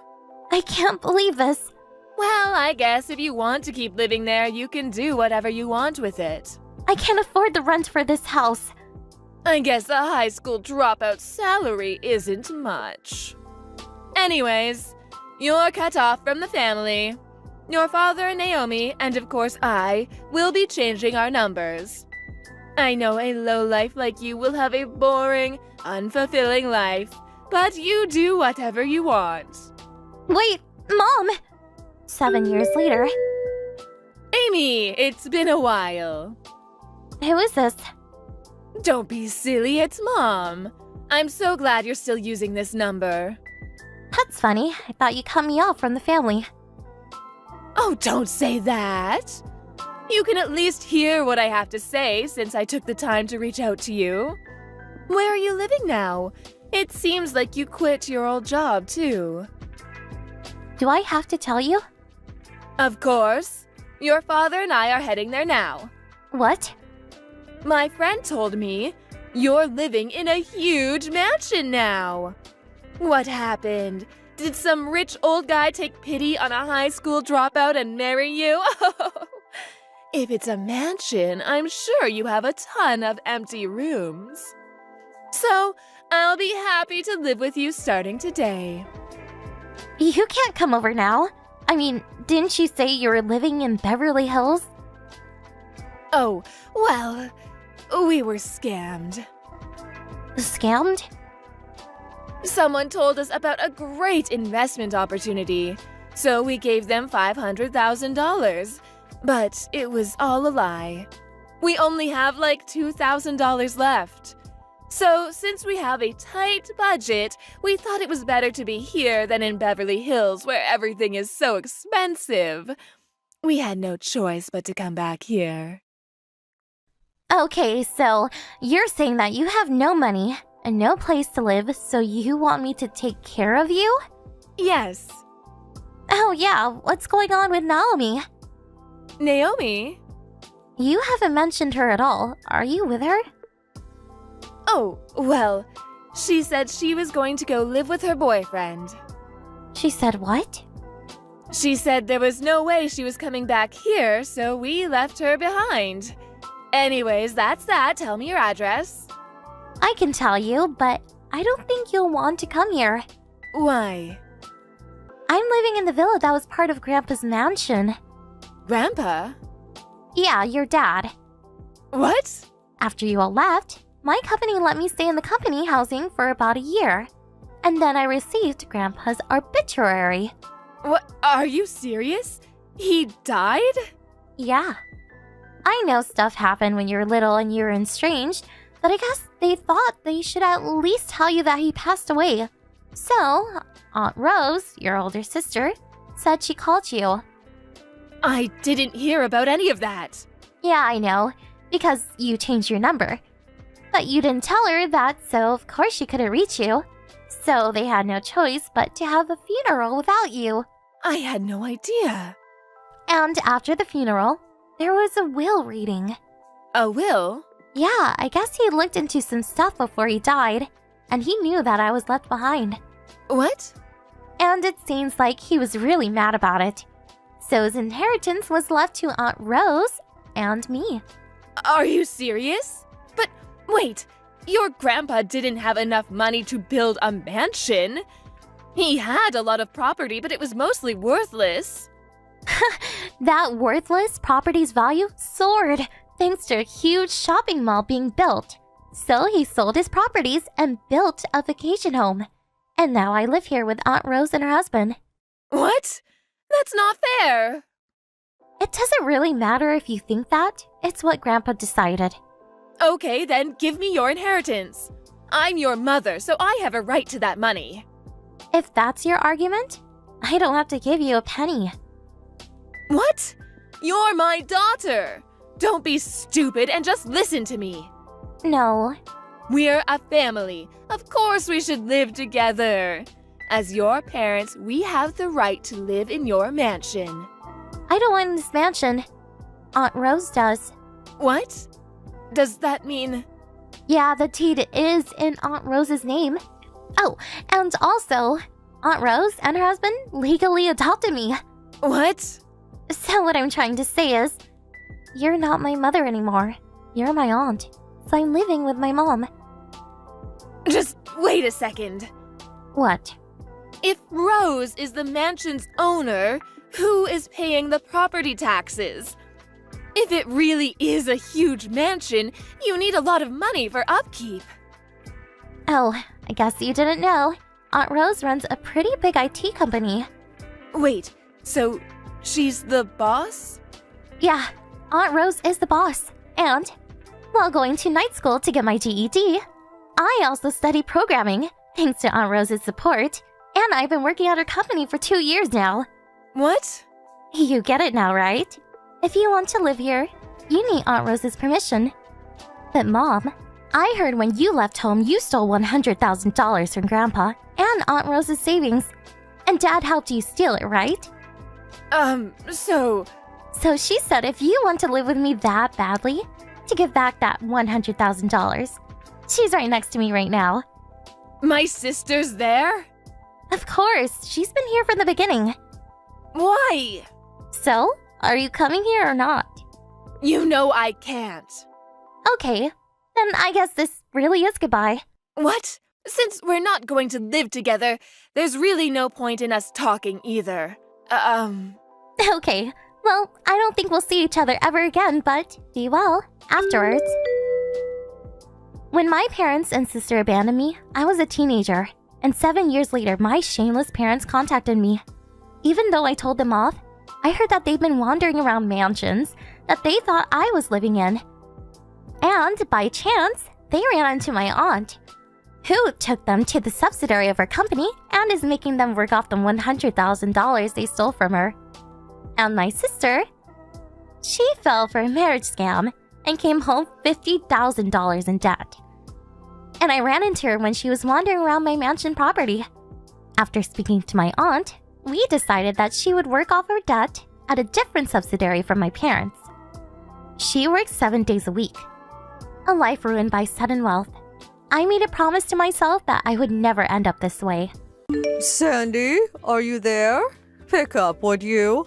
I can't believe this. Well, I guess if you want to keep living there, you can do whatever you want with it. I can't afford the rent for this house. I guess a high school dropout salary isn't much. Anyways, you're cut off from the family. Your father and Naomi, and of course I, will be changing our numbers. I know a lowlife like you will have a boring, unfulfilling life, but you do whatever you want. Wait, Mom! 7 years later. Amy, it's been a while. Who is this? Don't be silly, it's Mom. I'm so glad you're still using this number. That's funny. I thought you cut me off from the family. Oh, don't say that. You can at least hear what I have to say since I took the time to reach out to you. Where are you living now? It seems like you quit your old job, too. Do I have to tell you? Of course. Your father and I are heading there now. What? My friend told me you're living in a huge mansion now. What happened? Did some rich old guy take pity on a high school dropout and marry you? If it's a mansion, I'm sure you have a ton of empty rooms. So, I'll be happy to live with you starting today. You can't come over now. I mean, didn't you say you were living in Beverly Hills? Oh, well, we were scammed. Scammed? Someone told us about a great investment opportunity, so we gave them $500,000. But it was all a lie. We only have like $2,000 left. So, since we have a tight budget, we thought it was better to be here than in Beverly Hills, where everything is so expensive. We had no choice but to come back here. Okay, so you're saying that you have no money and no place to live, so you want me to take care of you? Yes. Oh yeah, what's going on with Naomi? Naomi? You haven't mentioned her at all. Are you with her? Oh, well, she said she was going to go live with her boyfriend. She said what? She said there was no way she was coming back here, so we left her behind. Anyways, that's that. Tell me your address. I can tell you, but I don't think you'll want to come here. Why? I'm living in the villa that was part of Grandpa's mansion. Grandpa? Yeah, your dad. What? After you all left, my company let me stay in the company housing for about a year. And then I received Grandpa's obituary. What? Are you serious? He died? Yeah. I know stuff happened when you were little and you were estranged, but I guess they thought they should at least tell you that he passed away. So, Aunt Rose, your older sister, said she called you. I didn't hear about any of that. Yeah, I know, because you changed your number. But you didn't tell her that, so of course she couldn't reach you. So they had no choice but to have a funeral without you. I had no idea. And after the funeral, there was a will reading. A will? Yeah, I guess he looked into some stuff before he died, and he knew that I was left behind. What? And it seems like he was really mad about it. So his inheritance was left to Aunt Rose and me. Are you serious? But wait, your grandpa didn't have enough money to build a mansion. He had a lot of property, but it was mostly worthless. That worthless property's value soared thanks to a huge shopping mall being built. So he sold his properties and built a vacation home. And now I live here with Aunt Rose and her husband. What? That's not fair. It doesn't really matter if you think that. It's what Grandpa decided. Okay, then give me your inheritance. I'm your mother, so I have a right to that money. If that's your argument, I don't have to give you a penny. What? You're my daughter. Don't be stupid and just listen to me. No. We're a family. Of course we should live together. As your parents, we have the right to live in your mansion. I don't want this mansion. Aunt Rose does. What? Does that mean... Yeah, the deed is in Aunt Rose's name. Oh, and also, Aunt Rose and her husband legally adopted me. What? So what I'm trying to say is, you're not my mother anymore. You're my aunt. So I'm living with my mom. Just wait a second. What? If Rose is the mansion's owner, who is paying the property taxes? If it really is a huge mansion, you need a lot of money for upkeep. Oh, I guess you didn't know. Aunt Rose runs a pretty big IT company. Wait, so she's the boss? Yeah, Aunt Rose is the boss. And while going to night school to get my GED, I also study programming, thanks to Aunt Rose's support. And I've been working at her company for 2 years now. What? You get it now, right? If you want to live here, you need Aunt Rose's permission. But Mom, I heard when you left home you stole $100,000 from Grandpa and Aunt Rose's savings. And Dad helped you steal it, right? So she said if you want to live with me that badly, to give back that $100,000. She's right next to me right now. my sister's there? Of course, she's been here from the beginning. Why? So, are you coming here or not? You know I can't. Okay, then I guess this really is goodbye. What? Since we're not going to live together, there's really no point in us talking either. Okay, well, I don't think we'll see each other ever again, but be well afterwards. When my parents and sister abandoned me, I was a teenager, and 7 years later, my shameless parents contacted me. Even though I told them off, I heard that they'd been wandering around mansions that they thought I was living in. And by chance, they ran into my aunt, who took them to the subsidiary of her company and is making them work off the $100,000 they stole from her. And my sister, she fell for a marriage scam and came home $50,000 in debt. And I ran into her when she was wandering around my mansion property. After speaking to my aunt, we decided that she would work off her debt at a different subsidiary from my parents. She works 7 days a week. A life ruined by sudden wealth. I made a promise to myself that I would never end up this way. Sandy, are you there? Pick up, would you?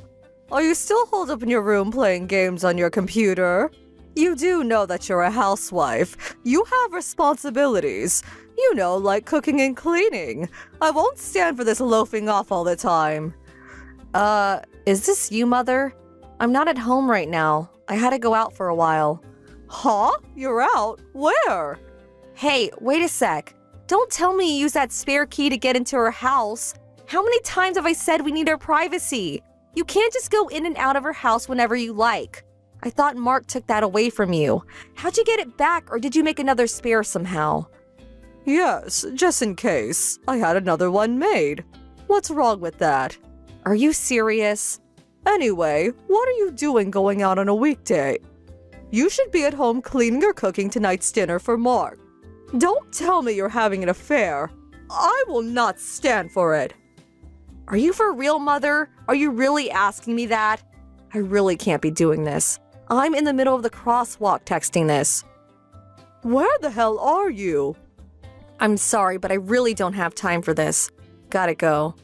Are you still holed up in your room playing games on your computer? You do know that you're a housewife. You have responsibilities. You know, like cooking and cleaning. I won't stand for this loafing off all the time. Is this you, Mother? I'm not at home right now. I had to go out for a while. Huh? You're out? Where? Hey, wait a sec. Don't tell me you used that spare key to get into her house. How many times have I said we need our privacy? You can't just go in and out of her house whenever you like. I thought Mark took that away from you. How'd you get it back, or did you make another spare somehow? Yes, just in case. I had another one made. What's wrong with that? Are you serious? Anyway, what are you doing going out on a weekday? You should be at home cleaning or cooking tonight's dinner for Mark. Don't tell me you're having an affair. I will not stand for it. Are you for real, Mother? Are you really asking me that? I really can't be doing this. I'm in the middle of the crosswalk texting this. Where the hell are you? I'm sorry, but I really don't have time for this. Gotta go.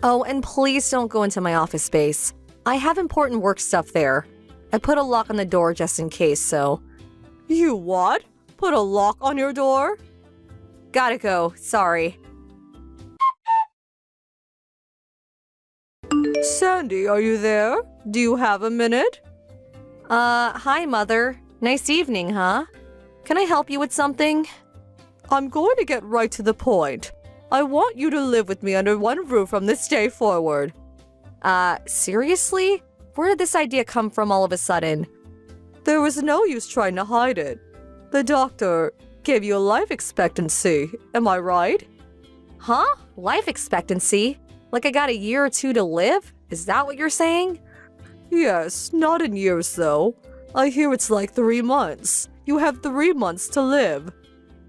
Oh, and please don't go into my office space. I have important work stuff there. I put a lock on the door just in case, so. You what? Put a lock on your door? Gotta go, sorry. Sandy, are you there? Do you have a minute? Hi, Mother. Nice evening, huh? Can I help you with something? I'm going to get right to the point. I want you to live with me under one roof from this day forward. Seriously? Where did this idea come from all of a sudden? There was no use trying to hide it. The doctor gave you a life expectancy, am I right? Huh? Life expectancy? Like I got a year or two to live? Is that what you're saying? Yes, not in years though. I hear it's like 3 months. You have 3 months to live.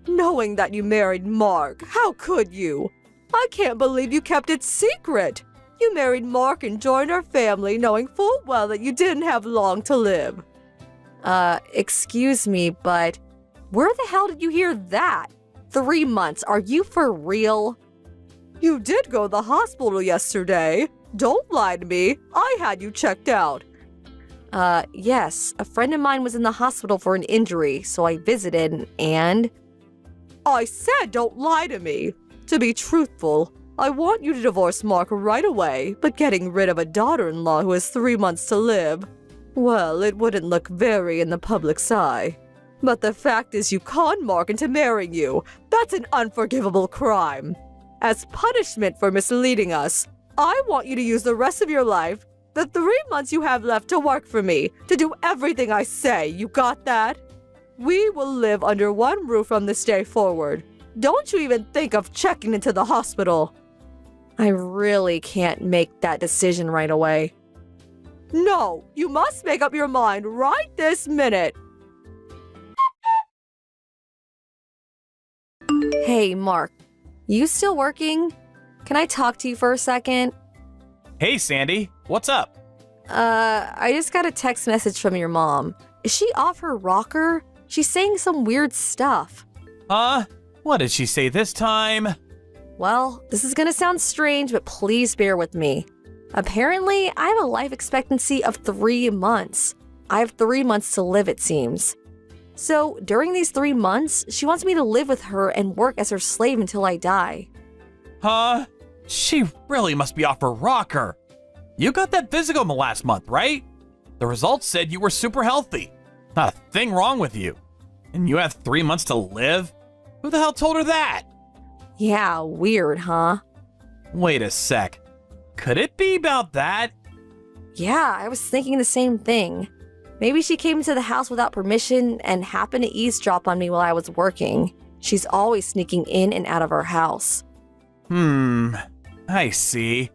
Knowing that you married Mark, how could you? I can't believe you kept it secret. You married Mark and joined our family knowing full well that you didn't have long to live. Excuse me, but where the hell did you hear that? 3 months, are you for real? You did go to the hospital yesterday. Don't lie to me. I had you checked out. Yes. A friend of mine was in the hospital for an injury, so I visited and... I said don't lie to me. To be truthful, I want you to divorce Mark right away, but getting rid of a daughter-in-law who has 3 months to live, well, it wouldn't look very in the public's eye. But the fact is you conned Mark into marrying you. That's an unforgivable crime. As punishment for misleading us, I want you to use the rest of your life, the 3 months you have left to work for me, to do everything I say. You got that? We will live under one roof from this day forward. Don't you even think of checking into the hospital. I really can't make that decision right away. No, you must make up your mind right this minute. Hey, Mark. You still working? Can I talk to you for a second? Hey, Sandy, what's up? I just got a text message from your mom. Is she off her rocker? She's saying some weird stuff. What did she say this time? Well, this is gonna sound strange, but please bear with me. Apparently, I have a life expectancy of 3 months. I have 3 months to live, it seems. So, during these 3 months, she wants me to live with her and work as her slave until I die. Huh? She really must be off her rocker. You got that physical last month, right? The results said you were super healthy. Not a thing wrong with you. And you have 3 months to live? Who the hell told her that? Yeah, weird, huh? Wait a sec. Could it be about that? Yeah, I was thinking the same thing. Maybe she came into the house without permission and happened to eavesdrop on me while I was working. She's always sneaking in and out of our house. I see.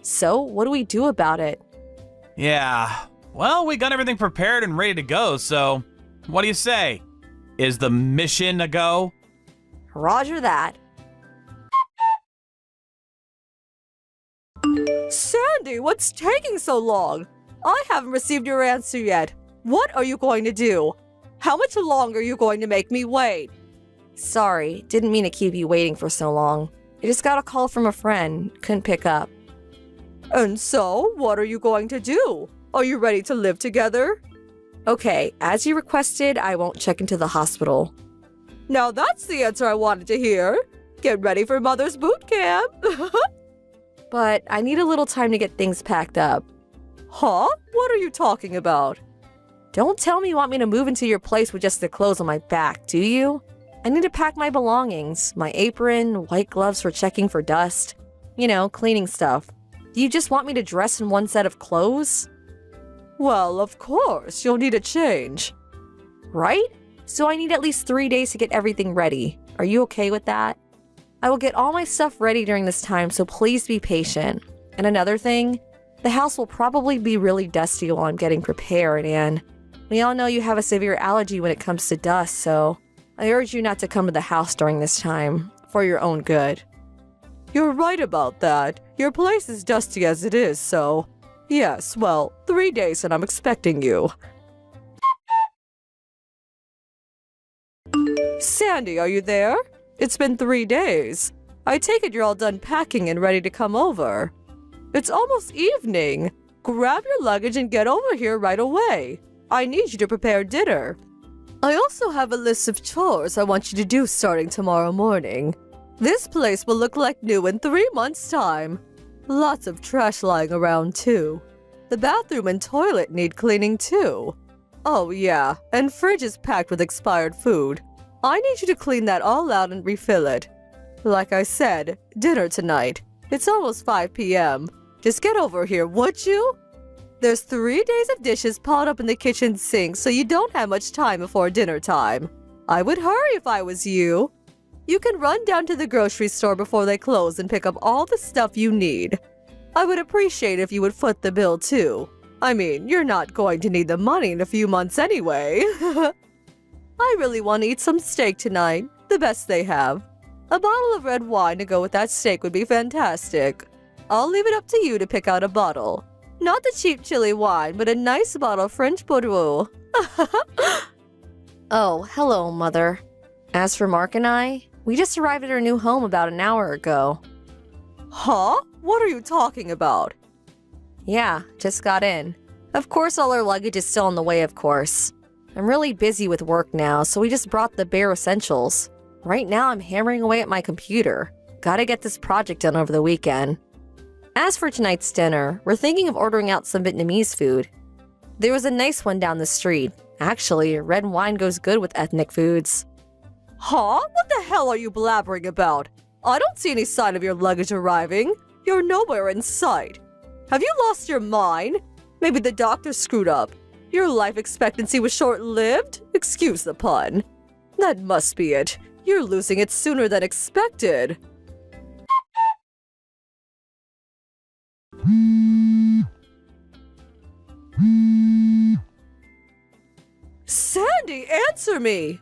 So, what do we do about it? Yeah, well, we got everything prepared and ready to go, so what do you say? Is the mission a go? Roger that. Sandy, what's taking so long? I haven't received your answer yet. What are you going to do? How much longer are you going to make me wait? Sorry, didn't mean to keep you waiting for so long. I just got a call from a friend, couldn't pick up. And so, what are you going to do? Are you ready to live together? Okay, as you requested, I won't check into the hospital. Now that's the answer I wanted to hear. Get ready for Mother's boot camp. But I need a little time to get things packed up. Huh? What are you talking about? Don't tell me you want me to move into your place with just the clothes on my back, do you? I need to pack my belongings, my apron, white gloves for checking for dust. You know, cleaning stuff. Do you just want me to dress in one set of clothes? Well, of course, you'll need a change. Right? So I need at least 3 days to get everything ready. Are you okay with that? I will get all my stuff ready during this time, so please be patient. And another thing, the house will probably be really dusty while I'm getting prepared, and we all know you have a severe allergy when it comes to dust, so I urge you not to come to the house during this time, for your own good. You're right about that. Your place is dusty as it is, so... Yes, well, 3 days and I'm expecting you. Sandy, are you there? It's been 3 days. I take it you're all done packing and ready to come over. It's almost evening. Grab your luggage and get over here right away. I need you to prepare dinner. I also have a list of chores I want you to do starting tomorrow morning. This place will look like new in 3 months' time. Lots of trash lying around, too. The bathroom and toilet need cleaning, too. Oh, yeah, and fridge is packed with expired food. I need you to clean that all out and refill it. Like I said, dinner tonight. It's almost 5 p.m. Just get over here, would you? There's 3 days of dishes piled up in the kitchen sink, so you don't have much time before dinner time. I would hurry if I was you. You can run down to the grocery store before they close and pick up all the stuff you need. I would appreciate if you would foot the bill, too. I mean, you're not going to need the money in a few months anyway. I really want to eat some steak tonight, the best they have. A bottle of red wine to go with that steak would be fantastic. I'll leave it up to you to pick out a bottle. Not the cheap chili wine, but a nice bottle of French Bordeaux. Oh, hello, Mother. As for Mark and I, we just arrived at our new home about an hour ago. Huh? What are you talking about? Yeah, just got in. Of course, all our luggage is still on the way, of course. I'm really busy with work now, so we just brought the bare essentials. Right now, I'm hammering away at my computer. Gotta get this project done over the weekend. As for tonight's dinner, we're thinking of ordering out some Vietnamese food. There was a nice one down the street. Actually, red wine goes good with ethnic foods. Huh? What the hell are you blabbering about? I don't see any sign of your luggage arriving. You're nowhere in sight. Have you lost your mind? Maybe the doctor screwed up. Your life expectancy was short-lived? Excuse the pun. That must be it. You're losing it sooner than expected. Sandy, answer me!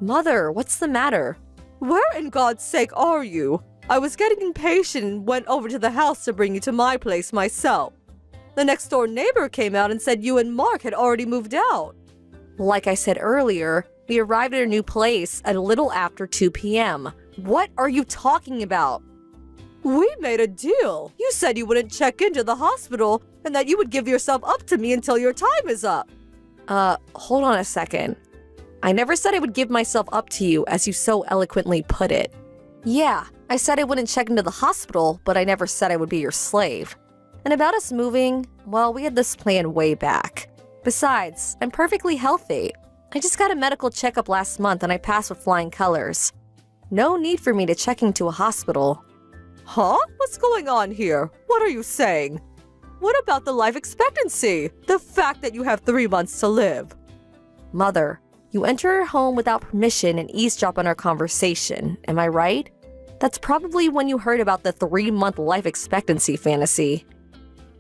Mother, what's the matter? Where in God's sake are you? I was getting impatient and went over to the house to bring you to my place myself. The next door neighbor came out and said you and Mark had already moved out. Like I said earlier, we arrived at our new place at a little after 2 p.m. What are you talking about? We made a deal. You said you wouldn't check into the hospital and that you would give yourself up to me until your time is up. Hold on a second. I never said I would give myself up to you, as you so eloquently put it. Yeah, I said I wouldn't check into the hospital, but I never said I would be your slave. And about us moving, well, we had this plan way back. Besides, I'm perfectly healthy. I just got a medical checkup last month and I passed with flying colors. No need for me to check into a hospital. Huh? What's going on here? What are you saying? What about the life expectancy? The fact that you have 3 months to live? Mother, you enter our home without permission and eavesdrop on our conversation, am I right? That's probably when you heard about the 3-month life expectancy fantasy.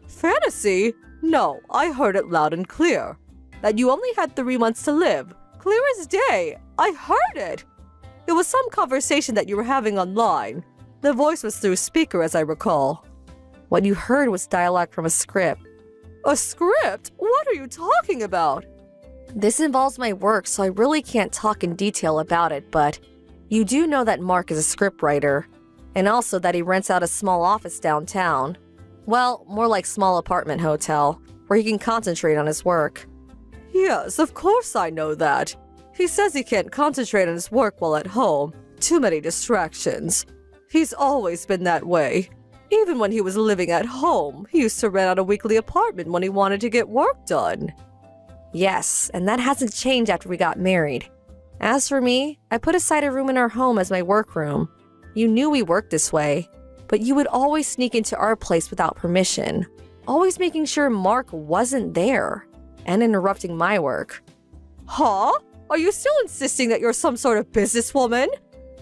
Fantasy? No, I heard it loud and clear. That you only had 3 months to live. Clear as day. I heard it. It was some conversation that you were having online. The voice was through speaker, as I recall. What you heard was dialogue from a script. A script? What are you talking about? This involves my work, so I really can't talk in detail about it, but you do know that Mark is a scriptwriter, and also that he rents out a small office downtown. Well, more like small apartment hotel, where he can concentrate on his work. Yes, of course I know that. He says he can't concentrate on his work while at home. Too many distractions. He's always been that way. Even when he was living at home, he used to rent out a weekly apartment when he wanted to get work done. Yes, and that hasn't changed after we got married. As for me, I put aside a room in our home as my workroom. You knew we worked this way, but you would always sneak into our place without permission, always making sure Mark wasn't there, and interrupting my work. Huh? Are you still insisting that you're some sort of businesswoman?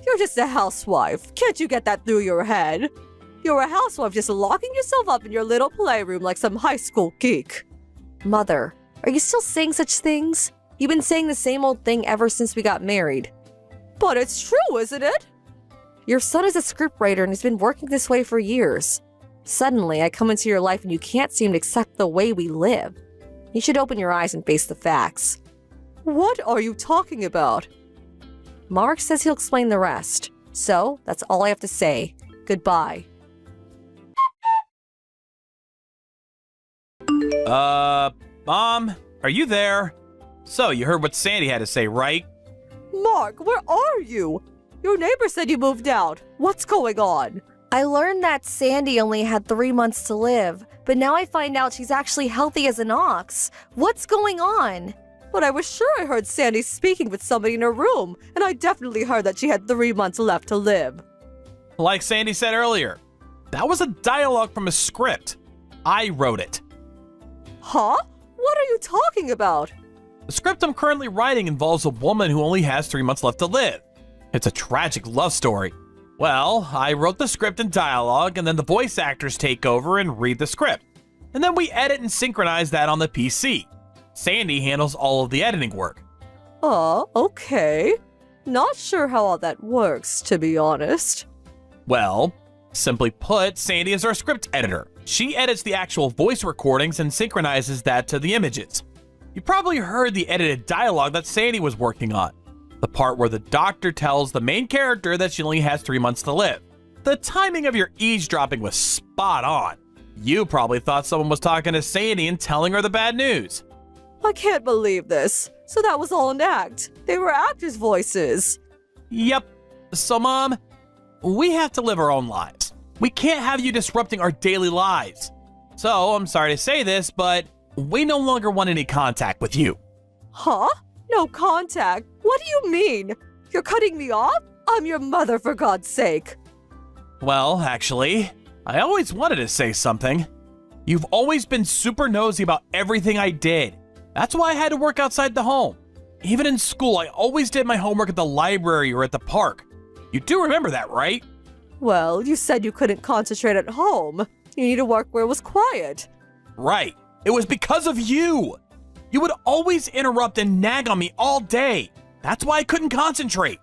You're just a housewife. Can't you get that through your head? You're a housewife just locking yourself up in your little playroom like some high school geek. Mother, are you still saying such things? You've been saying the same old thing ever since we got married. But it's true, isn't it? Your son is a scriptwriter and has been working this way for years. Suddenly, I come into your life and you can't seem to accept the way we live. You should open your eyes and face the facts. What are you talking about? Mark says he'll explain the rest. So, that's all I have to say. Goodbye. Mom, are you there? So, you heard what Sandy had to say, right? Mark, where are you? Your neighbor said you moved out. What's going on? I learned that Sandy only had 3 months to live, but now I find out she's actually healthy as an ox. What's going on? But I was sure I heard Sandy speaking with somebody in her room, and I definitely heard that she had 3 months left to live. Like Sandy said earlier, that was a dialogue from a script. I wrote it. Huh? What are you talking about? The script I'm currently writing involves a woman who only has 3 months left to live. It's a tragic love story. Well, I wrote the script and dialogue, and then the voice actors take over and read the script. And then we edit and synchronize that on the PC. Sandy handles all of the editing work. Oh, okay. Not sure how all that works, to be honest. Well, simply put, Sandy is our script editor. She edits the actual voice recordings and synchronizes that to the images. You probably heard the edited dialogue that Sandy was working on. The part where the doctor tells the main character that she only has 3 months to live. The timing of your eavesdropping was spot on. You probably thought someone was talking to Sandy and telling her the bad news. I can't believe this. So that was all an act. They were actors' voices. Yep. So, Mom, we have to live our own lives. We can't have you disrupting our daily lives. So, I'm sorry to say this, but we no longer want any contact with you. Huh? No contact? What do you mean? You're cutting me off? I'm your mother, for God's sake. Well, actually, I always wanted to say something. You've always been super nosy about everything I did. That's why I had to work outside the home. Even in school, I always did my homework at the library or at the park. You do remember that, right? Well, you said you couldn't concentrate at home. You need to work where it was quiet. Right. It was because of you. You would always interrupt and nag on me all day. That's why I couldn't concentrate.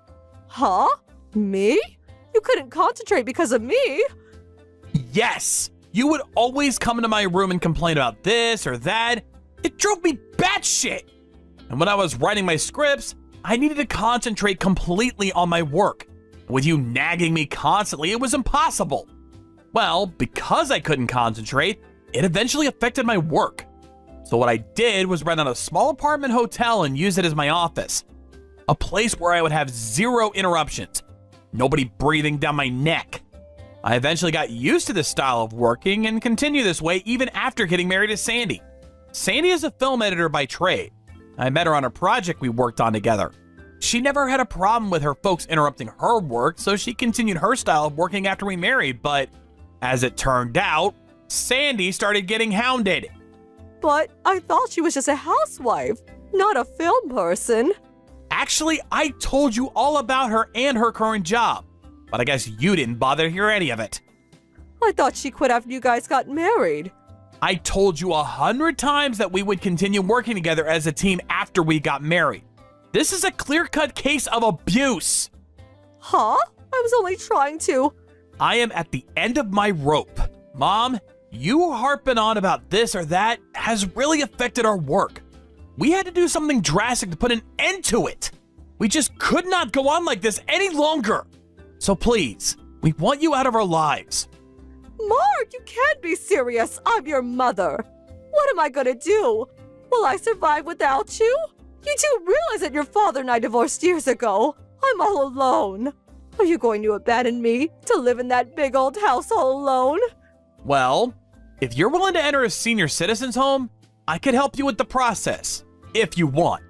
Huh? Me? You couldn't concentrate because of me? Yes. You would always come into my room and complain about this or that. It drove me batshit. And when I was writing my scripts, I needed to concentrate completely on my work. With you nagging me constantly, it was impossible. Well, because I couldn't concentrate, it eventually affected my work. So what I did was rent out a small apartment hotel and use it as my office. A place where I would have zero interruptions. Nobody breathing down my neck. I eventually got used to this style of working and continue this way even after getting married to Sandy. Sandy is a film editor by trade. I met her on a project we worked on together. She never had a problem with her folks interrupting her work, so she continued her style of working after we married, but as it turned out, Sandy started getting hounded. But I thought she was just a housewife, not a film person. Actually, I told you all about her and her current job, but I guess you didn't bother to hear any of it. I thought she quit after you guys got married. I told you 100 times that we would continue working together as a team after we got married. This is a clear-cut case of abuse. Huh? I was only trying to. I am at the end of my rope. Mom, you harping on about this or that has really affected our work. We had to do something drastic to put an end to it. We just could not go on like this any longer. So please, we want you out of our lives. Mark, you can't be serious. I'm your mother. What am I gonna do? Will I survive without you? You do realize that your father and I divorced years ago. I'm all alone. Are you going to abandon me to live in that big old house all alone? Well, if you're willing to enter a senior citizen's home, I could help you with the process, if you want.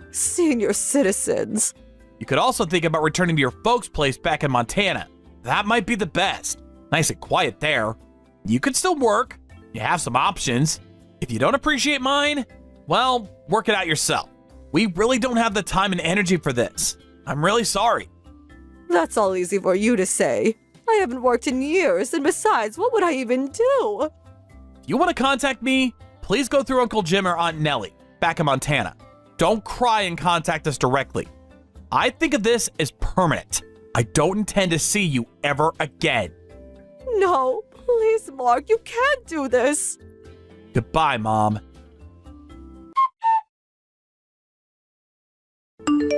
Senior citizens. You could also think about returning to your folks' place back in Montana. That might be the best. Nice and quiet there. You could still work. You have some options. If you don't appreciate mine, well, work it out yourself. We really don't have the time and energy for this. I'm really sorry. That's all easy for you to say. I haven't worked in years, and besides, what would I even do? If you want to contact me, please go through Uncle Jim or Aunt Nellie, back in Montana. Don't cry and contact us directly. I think of this as permanent. I don't intend to see you ever again. No, please, Mark, you can't do this. Goodbye, Mom.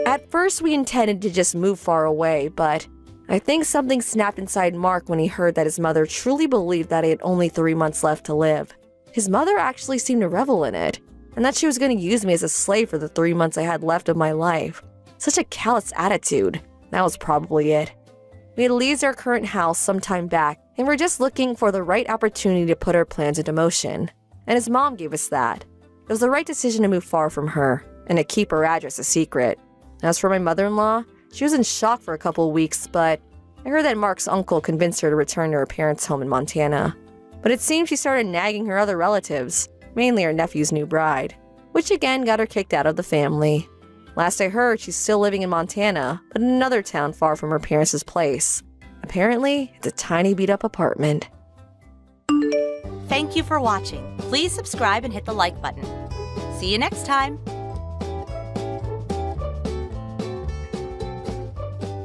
At first, we intended to just move far away, but I think something snapped inside Mark when he heard that his mother truly believed that he had only 3 months left to live. His mother actually seemed to revel in it, and that she was going to use me as a slave for the 3 months I had left of my life. Such a callous attitude. That was probably it. We had leased our current house some time back, and we're just looking for the right opportunity to put our plans into motion. And his mom gave us that. It was the right decision to move far from her, and to keep her address a secret. As for my mother-in-law, she was in shock for a couple of weeks, but I heard that Mark's uncle convinced her to return to her parents' home in Montana. But it seems she started nagging her other relatives, mainly her nephew's new bride, which again got her kicked out of the family. Last I heard, she's still living in Montana, but in another town far from her parents' place. Apparently, it's a tiny beat-up apartment. Thank you for watching. Please subscribe and hit the like button. See you next time.